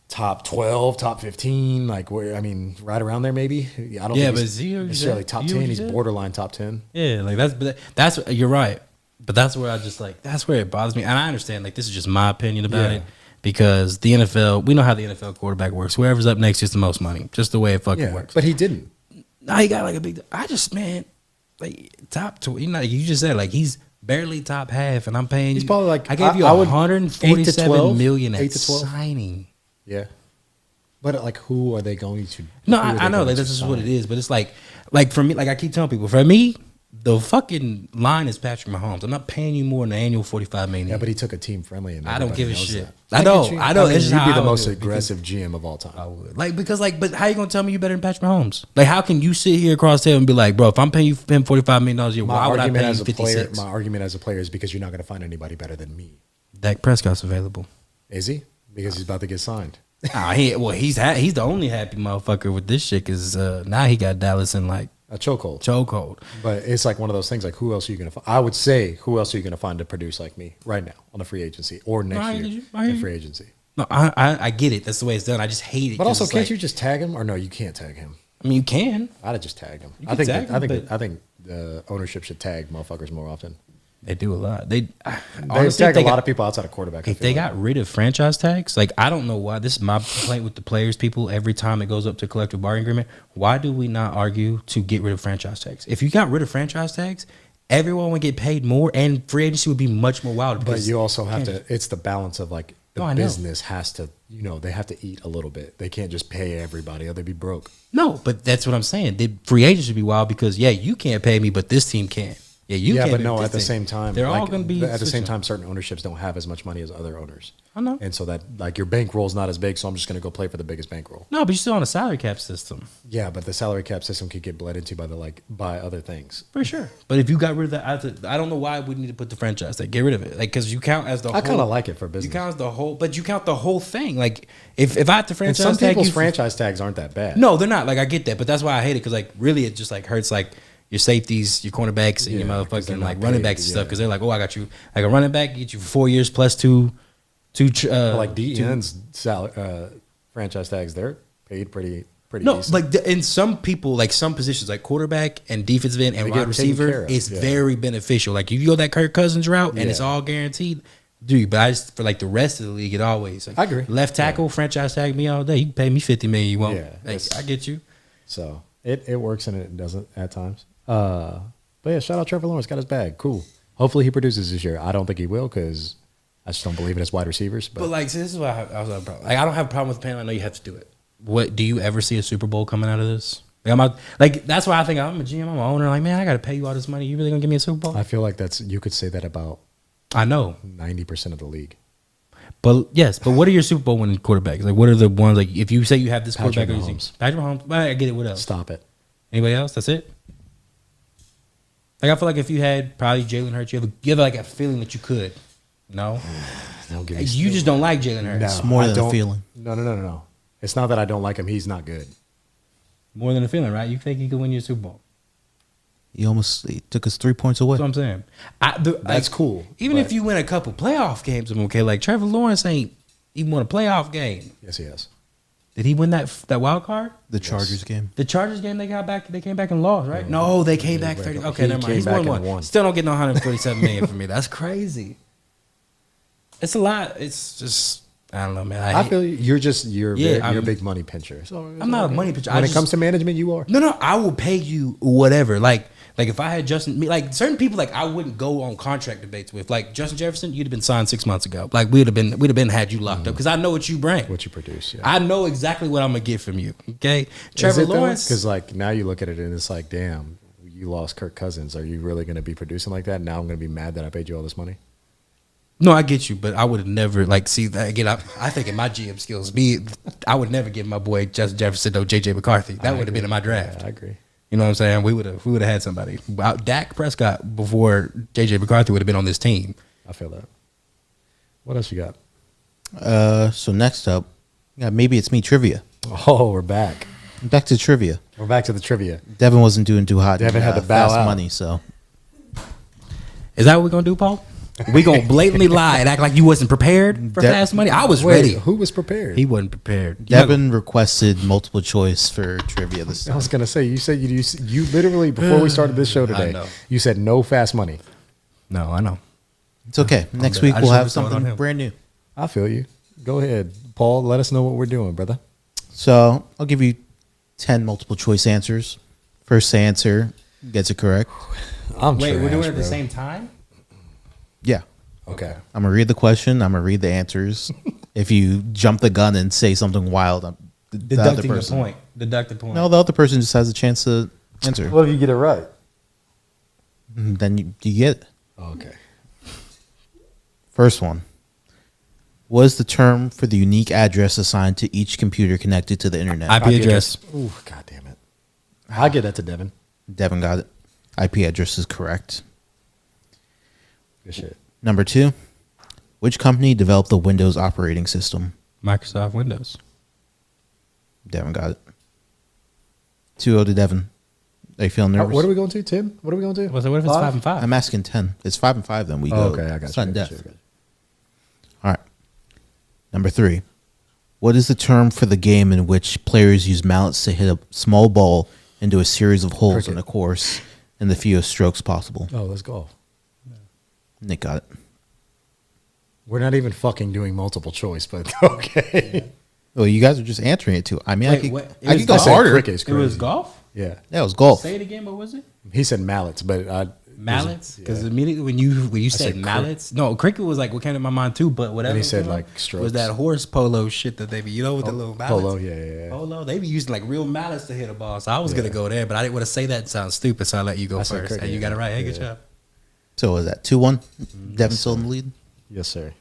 S3: top 12, top 15? Right around there maybe. I don't.
S1: Yeah,
S3: think
S1: but
S3: he's
S1: is he
S3: necessarily top 10. He's borderline top 10.
S1: Yeah, that's you're right. But that's where that's where it bothers me. And I understand this is just my opinion about it. Because the NFL, we know how the NFL quarterback works. Whoever's up next gets the most money. Just the way it fucking works.
S3: But he didn't.
S1: Now he got a big. Top 2. You just said he's barely top half, and I'm paying.
S3: He's probably
S1: I gave you 147 million at
S3: 8 to 12.
S1: signing.
S3: Yeah. But like, who are they going to?
S1: No,
S3: who are they
S1: I know
S3: going
S1: that
S3: to
S1: this is what it
S3: sign?
S1: is, but it's like for me, like I keep telling people, for me, the fucking line is Patrick Mahomes. I'm not paying you more than an annual $45 million.
S3: Yeah, but he took a team friendly, and
S1: I don't
S3: everybody
S1: give a
S3: knows
S1: shit.
S3: that.
S1: I know.
S3: get you.
S1: I know.
S3: mean,
S1: It's just
S3: you'd
S1: how
S3: be
S1: I
S3: the
S1: would
S3: most
S1: do it, because
S3: aggressive GM of all time.
S1: I would. But how you gonna tell me you better than Patrick Mahomes? Like, how can you sit here across the table and be like, bro, if I'm paying you him $45 million a year, why would I pay you 56?
S3: My argument as a player is because you're not going to find anybody better than me.
S1: Dak Prescott's available.
S3: Is he? Because he's about to get signed.
S1: He's the only happy motherfucker with this shit, because now he got Dallas in like
S3: A chokehold.
S1: chokehold.
S3: But it's like one of those things. Like, who else are you going to find? I would say, who else are you going to find to produce like me right now on the free agency or next
S1: I
S3: year
S1: hear you.
S3: in free agency?
S1: No, I get it. That's the way it's done. I just hate it.
S3: But
S1: 'cause
S3: also,
S1: it's
S3: can't
S1: like-
S3: you just tag him? Or no, you can't tag him.
S1: I mean, you can.
S3: I'd have just tagged him.
S1: You
S3: I
S1: can
S3: think.
S1: tag him, but-
S3: I think the ownership should tag motherfuckers more often.
S1: They do a lot. They
S3: They tag a lot of people outside of quarterback. I
S1: If
S3: feel
S1: they
S3: like.
S1: got rid of franchise tags, like, I don't know why. This is my complaint with the players, people. Every time it goes up to collective bargaining agreement, why do we not argue to get rid of franchise tags? If you got rid of franchise tags, everyone would get paid more, and free agency would be much more wild.
S3: But you also have to. It's the balance of like the
S1: No, I know.
S3: business has to. They have to eat a little bit. They can't just pay everybody, or they'd be broke.
S1: No, but that's what I'm saying. The free agents should be wild because, yeah, you can't pay me, but this team can. Yeah, you can't.
S3: but
S1: do
S3: no.
S1: this
S3: At the
S1: thing.
S3: same time,
S1: they're all
S3: like,
S1: going to be
S3: at the same
S1: switching.
S3: time. Certain ownerships don't have as much money as other owners.
S1: I know.
S3: And so that like your bankroll's not as big, so I'm just going to go play for the biggest bankroll.
S1: No, but you're still on a salary cap system.
S3: Yeah, but the salary cap system could get bled into by other things.
S1: For sure. But if you got rid of that, I don't know why we need to put the franchise tag. Get rid of it. Like, because you count as the whole.
S3: I kind of like it for
S1: You
S3: business.
S1: count as the whole, but you count the whole thing. Like, if I have to
S3: And
S1: franchise
S3: some
S1: tag
S3: people's
S1: you,
S3: franchise tags aren't that bad.
S1: no, they're not. Like, I get that, but that's why I hate it, because like really it just like hurts like your safeties, your cornerbacks, and your
S3: Yeah, 'cause they're
S1: motherfucking
S3: not
S1: like running
S3: paid,
S1: backs and stuff.
S3: yeah.
S1: Because they're like, oh, I got you. Like a running back get you for 4 years plus two.
S3: But like DN's franchise tags, they're paid pretty
S1: No,
S3: decent.
S1: like in some people, like some positions, like quarterback and defensive end and
S3: They
S1: wide
S3: get taken
S1: receiver,
S3: care of,
S1: is
S3: yeah.
S1: very beneficial. Like you go that Kirk Cousins route and it's
S3: Yeah.
S1: all guaranteed, dude. But I just for like the rest of the league, it always. Like,
S3: I agree.
S1: Left tackle franchise tag me all day. You can pay me $50 million. You won't.
S3: Yeah,
S1: Like,
S3: it's-
S1: I get you.
S3: So it works and it doesn't at times. But yeah, shout out Trevor Lawrence, got his bag. Cool. Hopefully he produces this year. I don't think he will because I just don't believe in his wide receivers. But,
S1: But like, see, this is why I was having a problem. Like, I don't have a problem with the panel. I know you have to do it. What do you ever see a Super Bowl coming out of this? Like that's why I think I'm a GM, I'm an owner. Like, man, I got to pay you all this money. You really gonna give me a Super Bowl?
S3: I feel like you could say that about
S1: I know,
S3: 90% of the league.
S1: but yes. But what are your Super Bowl winning quarterbacks? Like, what are the ones like if you say you have this
S3: Patrick
S1: quarterback?
S3: Mahomes.
S1: Patrick Mahomes. I get it. What else?
S3: Stop it.
S1: Anybody else? That's it. Like I feel like if you had probably Jalen Hurts, you have like a feeling that you could. No,
S3: Don't give
S1: Like,
S3: me
S1: you just don't like Jalen Hurts.
S2: It's more
S3: I
S2: than a
S3: don't-
S2: feeling.
S3: No. It's not that I don't like him. He's not good.
S1: More than a feeling, right? You think he could win your Super Bowl?
S2: He took us 3 points away.
S1: That's what I'm saying.
S3: That's cool,
S1: Even
S3: but-
S1: if you win a couple playoff games, I'm okay. Like Trevor Lawrence ain't even won a playoff game.
S3: Yes, he has.
S1: Did he win that wild card?
S2: The Chargers game.
S1: The Chargers game they got back. They came back and lost, right? No, they came back 30. Okay,
S3: He
S1: never mind.
S3: came
S1: He's
S3: back
S1: won
S3: and
S1: one.
S3: won.
S1: Still don't get no 147 million from me. That's crazy. It's a lot. It's just I don't know, man.
S3: I feel you're
S1: Yeah,
S3: a big money pincher. So
S1: I'm not a money pincher.
S3: When
S1: I
S3: it
S1: just-
S3: comes to management, you are.
S1: No, I will pay you whatever. Like if I had like certain people, like I wouldn't go on contract debates with. Like Justin Jefferson, you'd have been signed 6 months ago. Like we'd have been had you locked up because I know what you bring.
S3: What you produce, yeah.
S1: I know exactly what I'm gonna get from you. Okay, Trevor Lawrence.
S3: Because like now you look at it and it's like, damn, you lost Kirk Cousins. Are you really going to be producing like that? Now I'm going to be mad that I paid you all this money.
S1: No, I get you, but I would have never like see that again. I think in my GM skills, I would never give my boy Justin Jefferson no JJ McCarthy. That would have been in my draft.
S3: Yeah, I agree.
S1: You know what I'm saying? We would have had somebody. Dak Prescott before JJ McCarthy would have been on this team.
S3: I feel that. What else you got?
S2: So next up, maybe it's me trivia.
S3: Oh, we're back.
S2: Back to trivia.
S3: We're back to the trivia.
S2: Devin wasn't doing too hot.
S3: Devin
S2: in,
S3: had to bow
S2: fast
S3: out.
S2: money, so
S1: Is that what we're gonna do, Paul? We gonna blatantly lie and act like you wasn't prepared for fast money? I was
S3: Wait,
S1: ready.
S3: who was prepared?
S1: He wasn't prepared.
S2: Devin requested multiple choice for trivia this
S3: I
S2: time.
S3: was going to say, you said you literally, before we started this show today,
S1: know.
S3: you said no fast money.
S1: No, I know.
S2: It's okay. Next
S1: good.
S2: week
S1: I
S2: we'll
S1: just
S2: have
S1: wanted to throw it on
S2: something
S1: him.
S2: brand new.
S3: I feel you. Go ahead. Paul, let us know what we're doing, brother.
S2: So I'll give you 10 multiple choice answers. First answer gets it correct.
S3: I'm
S1: Wait, we're
S3: trash,
S1: doing it at the
S3: bro.
S1: same time?
S2: Yeah.
S3: Okay.
S2: I'm going to read the question. I'm going to read the answers. If you jump the gun and say something wild, the other
S1: Deducting the
S2: person.
S1: point. Deduct the point.
S2: No, the other person just has a chance to answer.
S3: What if you get it right?
S2: Then you get it.
S3: Okay.
S2: First one. What is the term for the unique address assigned to each computer connected to the internet?
S1: IP address.
S3: Ooh, god damn it. I'll get that to Devin.
S2: Devin got it. IP address is correct.
S3: Good shit.
S2: Number 2. Which company developed the Windows operating system?
S1: Microsoft Windows.
S2: Devin got it. 2-0 to Devin. Are you feeling nervous?
S3: What are we going to, Tim? What are we going to?
S1: What if it's 5 and 5?
S2: I'm asking 10. It's 5 and 5, then we go.
S3: Oh, okay, I got
S2: sudden
S3: you. I got
S2: death.
S3: you.
S2: All right. Number 3. What is the term for the game in which players use mallets to hit a small ball into a series of holes
S3: Cricket.
S2: in a course in the fewest strokes possible?
S3: Oh, let's go.
S2: Nick got it.
S3: We're not even fucking doing multiple choice, but okay.
S2: Well, you guys are just answering it too. I mean,
S1: Wait,
S2: I could,
S1: what? It
S2: I
S1: was
S2: could go
S1: golf?
S2: harder.
S3: Cricket is
S1: It was
S3: crazy.
S1: golf?
S3: Yeah.
S2: Yeah, it was golf.
S1: Say it again. What was it?
S3: He said mallets, but
S1: Mallets? Because
S3: Yeah.
S1: immediately when you said
S3: said
S1: mallets, no, cricket was like what came to my mind too. But whatever.
S3: And he said,
S1: you know,
S3: like, strokes.
S1: was that horse polo shit that they be, with the little mallets.
S3: Polo, yeah.
S1: Polo, they be using like real mallets to hit a ball. So I was
S3: Yeah.
S1: gonna go there, but I didn't want to say that. It sounds stupid, so I let you go
S3: I said
S1: first.
S3: cricket,
S1: Hey, you got it right. Hey, good
S3: yeah.
S1: job.
S2: So was that 2-1? Devin still in the lead.
S3: Yes, sir.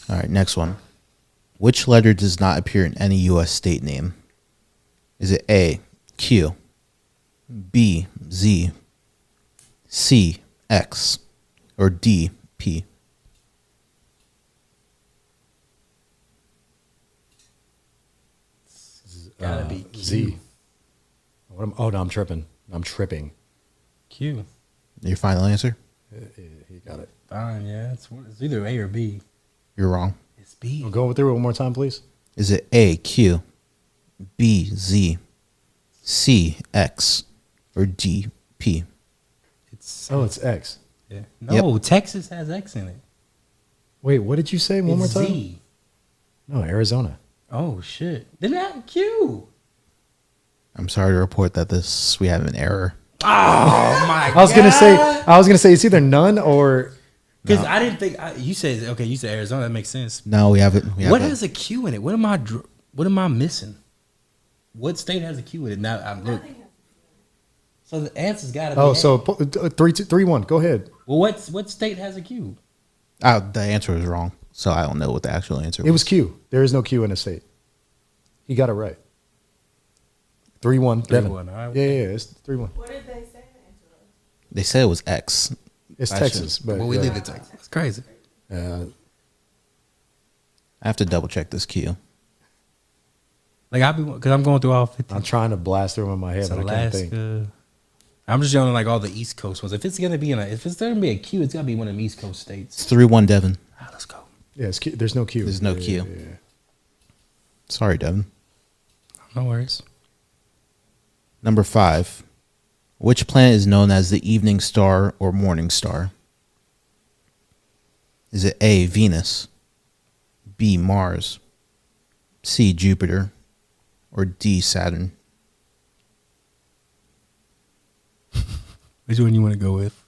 S2: All right, next one. Which letter does not appear in any U.S. state name? Is it A, Q, B, Z, C, X, or D, P?
S1: Gotta be Q.
S3: Z. Oh, no, I'm tripping. I'm tripping.
S1: Q.
S2: Your final answer?
S3: He got it.
S1: Fine, yeah. It's either A or B.
S2: You're wrong.
S1: It's B.
S3: Go through it one more time, please.
S2: Is it A, Q, B, Z, C, X, or D, P?
S1: It's
S3: Oh, it's X.
S1: yeah. No, Texas has X in it.
S3: Wait, what did you say one more
S1: It's
S3: time?
S1: Z.
S3: No, Arizona.
S1: Oh shit! Then that Q.
S2: I'm sorry to report that we have an error.
S1: Oh my!
S3: I was gonna say it's either none or
S1: because I didn't think you said okay. You said Arizona. That makes sense.
S2: No, we haven't.
S1: What has a Q in it? What am I missing? What state has a Q in it? Now I'm look. So the answer's got to be.
S3: oh,
S1: A.
S3: so 3-1. Go ahead.
S1: Well, what state has a Q?
S2: The answer is wrong, so I don't know what the actual answer
S3: It was Q. There is no Q in the state. He got it right. 3-1. Devin.
S1: 3-1, all right.
S3: Yeah, it's 3-1.
S4: What did they say?
S2: They said it was X.
S3: It's
S2: I
S3: Texas, but
S1: Well, we live in Texas. It's crazy.
S3: uh,
S2: I have to double check this Q.
S1: Like because I'm going through all 50.
S3: I'm trying to blast through them in my head,
S1: It's
S3: but I can't think.
S1: Alaska. I'm just yelling like all the East Coast ones. If it's gonna be if it's gonna be a Q, it's gotta be one of them East Coast states.
S2: It's 3-1, Devin.
S1: Let's go.
S3: Yeah, it's Q. There's no Q.
S2: There's no
S3: Yeah,
S2: Q.
S3: yeah, yeah.
S2: Sorry, Devin.
S1: No worries.
S2: Number 5. Which planet is known as the evening star or morning star? Is it A, Venus, B, Mars, C, Jupiter, or D, Saturn?
S1: Which one you want to go with?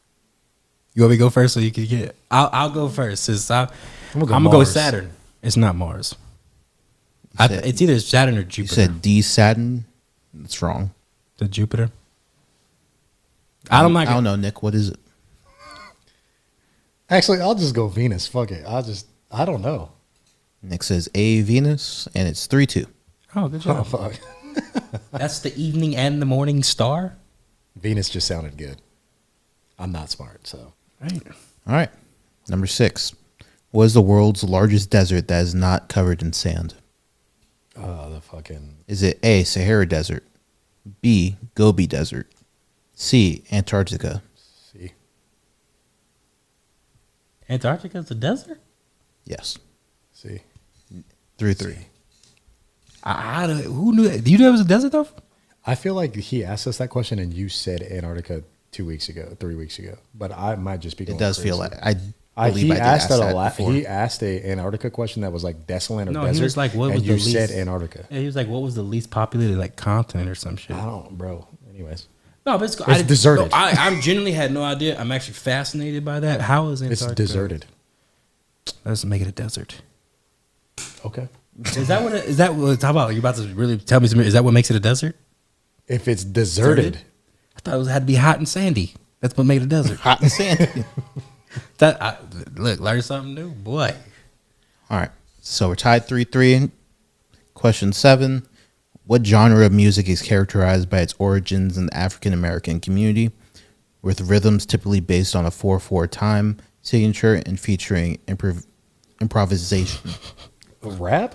S1: You want me to go first so you can get? I'll go first. Since I'm gonna go with
S3: Mars.
S1: Saturn. It's not Mars.
S2: said-
S1: It's either Saturn or
S2: You
S1: Jupiter.
S2: said D, Saturn? That's wrong.
S1: The Jupiter. I don't like.
S2: I don't know, Nick. What is it?
S3: Actually, I'll just go Venus. Fuck it. I don't know.
S2: Nick says A, Venus, and it's 3-2.
S1: Oh, good
S3: Oh,
S1: job.
S3: fuck.
S1: That's the evening and the morning star.
S3: Venus just sounded good. I'm not smart, so.
S1: Right.
S2: All right. Number 6. What is the world's largest desert that is not covered in sand?
S3: Oh, the fucking.
S2: Is it A, Sahara Desert, B, Gobi Desert, C, Antarctica?
S3: See.
S1: Antarctica's a desert.
S2: Yes.
S3: See.
S2: 3-3.
S1: Who knew that? Do you know it was a desert though?
S3: I feel like he asked us that question and you said Antarctica 3 weeks ago. But I might just be going
S2: It does
S3: crazy.
S2: feel like I believe
S3: He
S2: I did
S3: asked
S2: ask
S3: that
S2: that
S3: a lot.
S2: before.
S3: He asked a Antarctica question that was like desolate or
S1: No,
S3: desert.
S1: he was like, "What was
S3: and you
S1: the least?"
S3: said Antarctica.
S1: Yeah, he was like, "What was the least populated like continent or some shit?"
S3: I don't, bro. Anyways,
S1: No, but
S3: It's deserted.
S1: No, I genuinely had no idea. I'm actually fascinated by that. How is
S3: it's
S1: Antarctica?
S3: deserted.
S1: Let's make it a desert.
S3: Okay.
S1: Is that what? Is that what? How about you about to really tell me something? Is that what makes it a desert?
S3: If it's deserted,
S1: I thought it had to be hot and sandy. That's what made it a desert.
S2: Hot and sandy.
S1: Look, learn something new, boy.
S2: All right. So we're tied 3-3. Question 7. What genre of music is characterized by its origins in the African American community, with rhythms typically based on a 4/4 time signature and featuring improvisation?
S3: rap.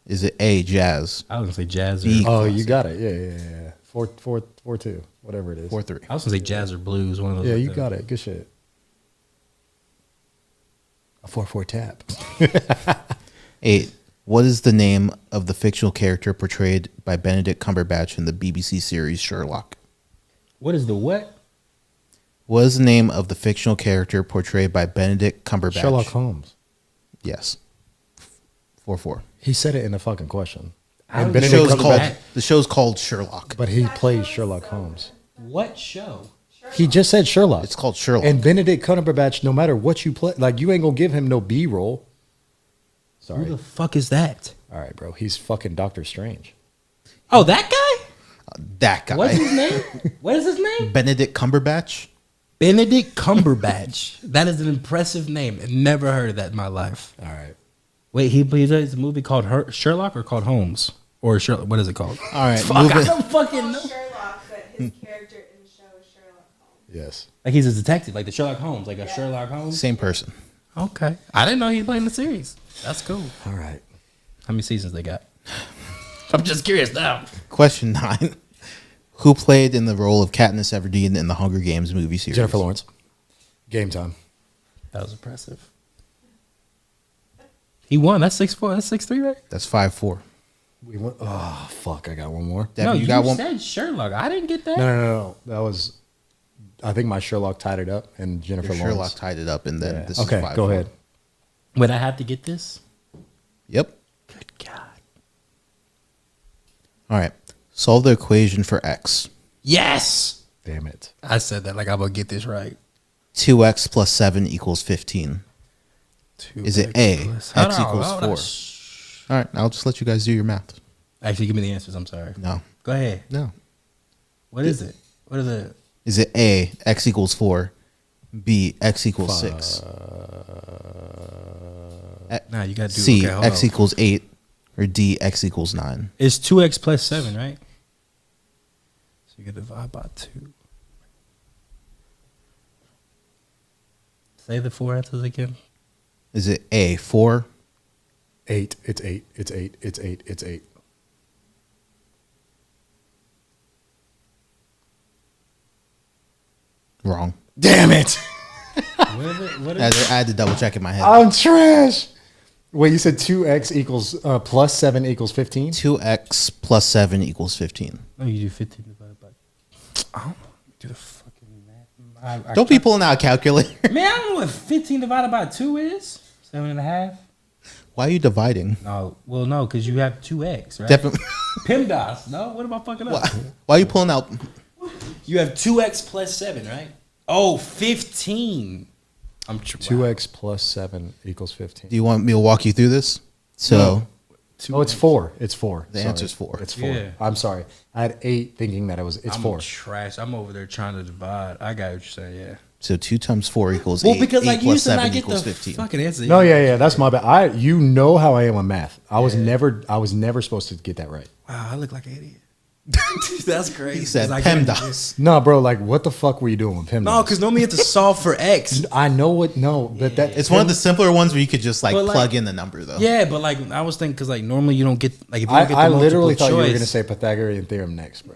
S2: Is it A, jazz?
S1: I was gonna say jazz. Or,
S2: B,
S3: Oh, you got it. Yeah. 4-2, whatever it is.
S2: 4-3.
S1: I was gonna say jazz or blues. One of those.
S3: Yeah,
S1: like
S3: you
S1: that.
S3: got it. Good shit. A 4/4 tap.
S2: 8. What is the name of the fictional character portrayed by Benedict Cumberbatch in the BBC series Sherlock?
S1: What is the what?
S2: What is the name of the fictional character portrayed by Benedict Cumberbatch?
S3: Sherlock Holmes.
S2: Yes. 4-4.
S3: He said it in the fucking question.
S1: How
S3: And
S1: did
S2: The
S1: Benedict
S2: show's,
S1: Cumberbatch-
S2: called, the show's called Sherlock.
S3: But he
S4: That
S3: plays
S4: show is
S3: Sherlock
S4: so
S3: Holmes.
S1: What show?
S3: He just said Sherlock.
S2: It's called Sherlock.
S3: And Benedict Cumberbatch, no matter what you play, like you ain't gonna give him no B roll. Sorry.
S1: Who the fuck is that?
S3: All right, bro. He's fucking Doctor Strange.
S1: Oh, that guy.
S2: That guy.
S1: What's his name? What is his name?
S2: Benedict Cumberbatch?
S1: Benedict Cumberbatch. That is an impressive name. I've never heard of that in my life.
S3: All right.
S1: Wait, he does a movie called Sherlock or called Holmes? Or Sherlock, what is it called?
S2: All right.
S1: Fuck, I
S2: moving-
S1: don't fucking know.
S4: Sherlock, but his character in the show is Sherlock Holmes.
S3: Yes.
S1: Like he's a detective, like the Sherlock Holmes, like a Sherlock Holmes.
S2: Same person.
S1: Okay, I didn't know he played in the series. That's cool.
S3: All right.
S1: How many seasons they got? I'm just curious now.
S2: Question 9. Who played in the role of Katniss Everdeen in the Hunger Games movie series?
S3: Jennifer Lawrence. Game time.
S1: That was impressive. He won. That's 6-4. That's 6-3, right?
S2: That's 5-4.
S3: We went. Oh fuck! I got one more.
S2: Devin,
S1: no,
S2: you got one?
S1: said Sherlock. I didn't get that.
S3: No. That was. I think my Sherlock tied it up, and Jennifer
S2: Sherlock
S3: Lawrence.
S2: tied it up, and then
S3: Yeah.
S2: this
S3: Okay,
S2: is 5-4.
S3: go ahead.
S1: Would I have to get this?
S2: Yep.
S1: Good God.
S2: All right. Solve the equation for x.
S1: Yes.
S3: Damn it.
S1: I said that like I'm gonna get this right.
S2: 2x plus 7 equals 15. Is it A,
S1: Hold
S2: x
S1: on,
S2: equals
S1: hold on.
S2: 4? All right. I'll just let you guys do your math.
S1: Actually, give me the answers. I'm sorry.
S2: No.
S1: Go ahead.
S2: No.
S1: What is it? What are the?
S2: Is it A, x equals 4, B, x equals 6,
S1: Nah, you got to do
S2: C,
S1: okay, hold
S2: x
S1: on.
S2: equals 8, or D, x equals 9?
S1: It's 2x plus 7, right? So you got to divide by 2. Say the 4 answers again.
S2: Is it A, 4?
S3: 8. It's 8. It's 8. It's 8. It's 8.
S2: Wrong.
S3: Damn it!
S1: What
S2: I
S1: is
S2: had to double check in my head.
S3: I'm trash. Wait, you said 2x equals plus 7 equals 15?
S2: 2x plus 7 equals 15.
S1: Oh, you do 15 divided by. I don't know. Do the fucking math.
S2: Don't be pulling out a calculator.
S1: Man, I don't know what 15 divided by 2 is. 7.5.
S2: Why are you dividing?
S1: No, well, no, because you have 2x, right?
S2: Definitely.
S1: PIMDOS. No, what am I fucking up?
S2: Why are you pulling out?
S1: You have 2x plus 7, right? Oh, 15. I'm
S3: 2x plus 7 equals 15.
S2: Do you want me to walk you through this? So
S3: Oh, it's 4. It's 4.
S2: The answer's 4.
S3: It's 4.
S1: Yeah.
S3: I'm sorry. I had 8 thinking that it's
S1: I'm
S3: 4.
S1: trash. I'm over there trying to divide. I got what you're saying, yeah.
S2: So 2 times 4 equals
S1: Well,
S2: 8.
S1: because
S2: 8
S1: like you
S2: plus
S1: used to
S2: 7
S1: not get
S2: equals
S1: the
S2: 15.
S1: fucking answer.
S3: No, yeah, that's my bad. You know how I am with math. I was never supposed to get that right.
S1: Wow, I look like an idiot. That's crazy.
S2: He said
S1: 'cause I get
S2: PEMDAS.
S3: No, bro, like what the fuck were you doing with him?
S1: No, because normally you have to solve for x.
S3: I know what. No, but that
S2: It's one of the simpler ones where you could just like
S1: But, like-
S2: plug in the number though.
S1: Yeah, but like I was thinking, because like normally you don't get like if you don't get the
S3: I
S1: multiple
S3: literally thought
S1: choice.
S3: you were going to say Pythagorean theorem next, bro.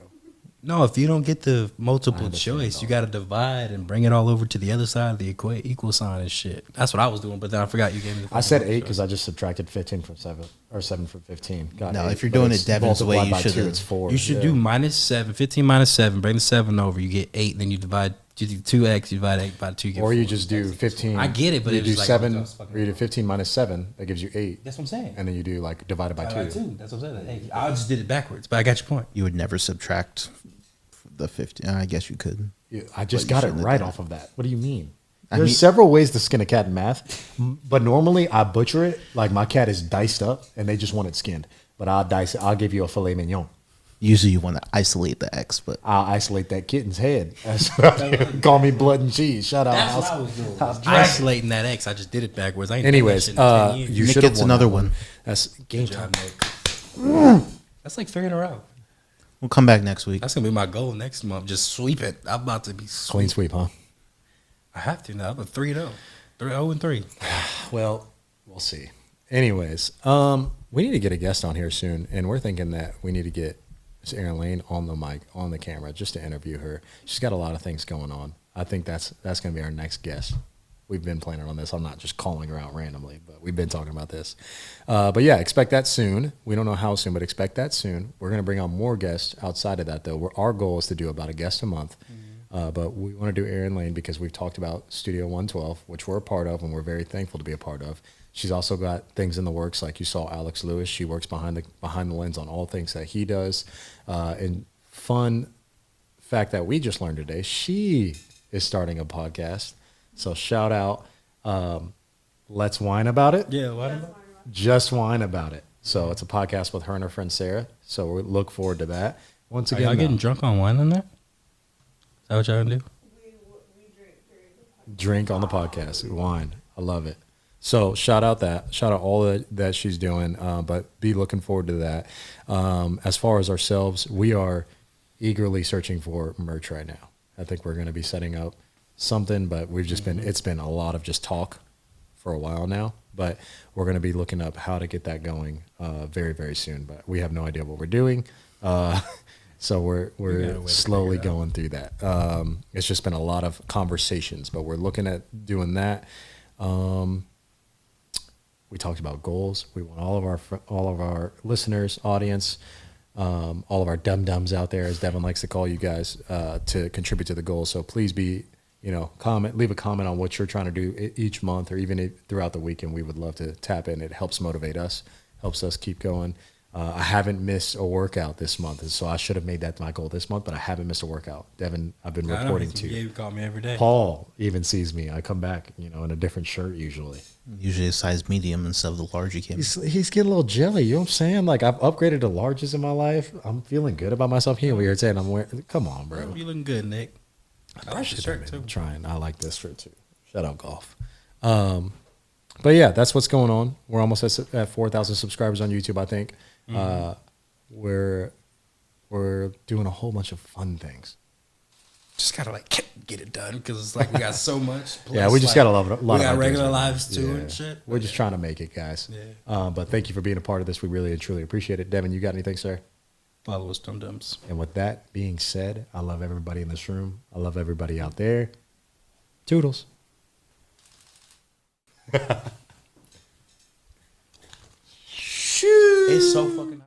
S1: No, if you don't get the multiple
S3: understand
S1: choice,
S3: all
S1: you got to divide and bring it all over to the other side of the equal sign and shit. That's what I was doing, but then I forgot you gave me the.
S3: I said
S1: fucking
S3: 8
S1: choice.
S3: because I just subtracted 15 from 7 or 7 from 15. Got
S2: No,
S3: 8,
S2: if you're
S3: but
S2: doing
S3: it's
S2: it Devin's way,
S3: multiplied
S2: you
S3: by
S2: should've-
S3: 2, it's 4.
S1: You should
S3: yeah.
S1: do minus 7, 15 minus 7, bring the 7 over, you get 8, then you divide, you do 2x, you divide 8 by 2, you get
S3: Or you
S1: 4.
S3: just do 15.
S1: I get it, but
S3: you
S1: it
S3: do
S1: was like,
S3: 7,
S1: I was fucking-
S3: or you do 15 minus 7, that gives you 8.
S1: That's what I'm saying.
S3: And then you do like divided by 2.
S1: That's what I'm saying. Hey, I just did it backwards, but I got your point.
S2: You would never subtract the 50. I guess you could.
S3: I just
S2: But you
S3: got it
S2: shouldn't have
S3: right
S2: done
S3: off of that. What do you mean? There's several ways to skin a cat in math, but normally I butcher it. Like my cat is diced up, and they just want it skinned. But I'll dice it. I'll give you a filet mignon.
S2: Usually you want to isolate the X, but
S3: I'll isolate that kitten's head. That's what I do. Call me blood and cheese. Shout out.
S1: That's what I was doing. Isolating that X. I just did it backwards. I ain't
S3: Anyways,
S1: done that shit in 10 years.
S3: you
S2: Nick
S3: should
S2: gets
S3: have
S2: another one.
S3: That's game
S1: Good
S3: time.
S1: job, Nick. That's like 3 in a row.
S2: We'll come back next week.
S1: That's gonna be my goal next month. Just sweep it. I'm about to be
S3: Clean sweep, huh?
S1: I have to now. I'm a 3-0. 3-0-3.
S3: Well, we'll see. Anyways, we need to get a guest on here soon, and we're thinking that we need to get Miss Erin Lane on the mic, on the camera, just to interview her. She's got a lot of things going on. I think that's going to be our next guest. We've been planning on this. I'm not just calling her out randomly, but we've been talking about this. But yeah, expect that soon. We don't know how soon, but expect that soon. We're going to bring on more guests outside of that, though. Our goal is to do about a guest a month. But we want to do Erin Lane because we've talked about Studio 112, which we're a part of, and we're very thankful to be a part of. She's also got things in the works, like you saw Alex Lewis. She works behind the lens on all things that he does. And fun fact that we just learned today, she is starting a podcast. So shout out, Let's Whine About It.
S1: Yeah, why not?
S3: Just Whine About It. So it's a podcast with her and her friend Sarah. So we look forward to that. Once
S1: Are
S3: again,
S1: y'all getting drunk on wine on that? Is that what y'all gonna do?
S4: We drink during the podcast.
S3: drink on the podcast. Wine. I love it. So shout out all that she's doing, but be looking forward to that. As far as ourselves, we are eagerly searching for merch right now. I think we're going to be setting up something, but we've just it's been a lot of just talk for a while now, but we're going to be looking up how to get that going very, very soon, but we have no idea what we're doing. So we're slowly going through that. It's just been a lot of conversations, but we're looking at doing that. We talked about goals. We want all of our listeners, audience, all of our dum-dums out there, as Devon likes to call you guys, to contribute to the goals. So please leave a comment on what you're trying to do each month or even throughout the weekend. We would love to tap in. It helps motivate us, helps us keep going. I haven't missed a workout this month, and so I should have made that my goal this month, but I haven't missed a workout. Devon, I've been reporting to you.
S1: You call me every day.
S3: Paul even sees me. I come back, in a different shirt usually.
S2: Usually a size medium instead of the large you can.
S3: He's getting a little jelly. You know what I'm saying? Like, I've upgraded to larges in my life. I'm feeling good about myself. He over here saying I'm wearing. Come on, bro.
S1: You looking good, Nick. I like the shirt too.
S3: I'm trying. I like this shirt too. Shout out golf. But yeah, that's what's going on. We're almost at 4,000 subscribers on YouTube, I think. We're doing a whole bunch of fun things.
S1: Just gotta get it done because it's like we got so much. Plus,
S3: Yeah, we just got a lot of
S1: we got
S3: ideas
S1: regular
S3: right now.
S1: lives too
S3: Yeah.
S1: and shit.
S3: We're just trying to make it, guys.
S1: Yeah.
S3: But thank you for being a part of this. We really and truly appreciate it. Devon, you got anything, sir?
S1: Follow us, dum dums.
S3: And with that being said, I love everybody in this room. I love everybody out there. Toodles.
S1: It's so fucking.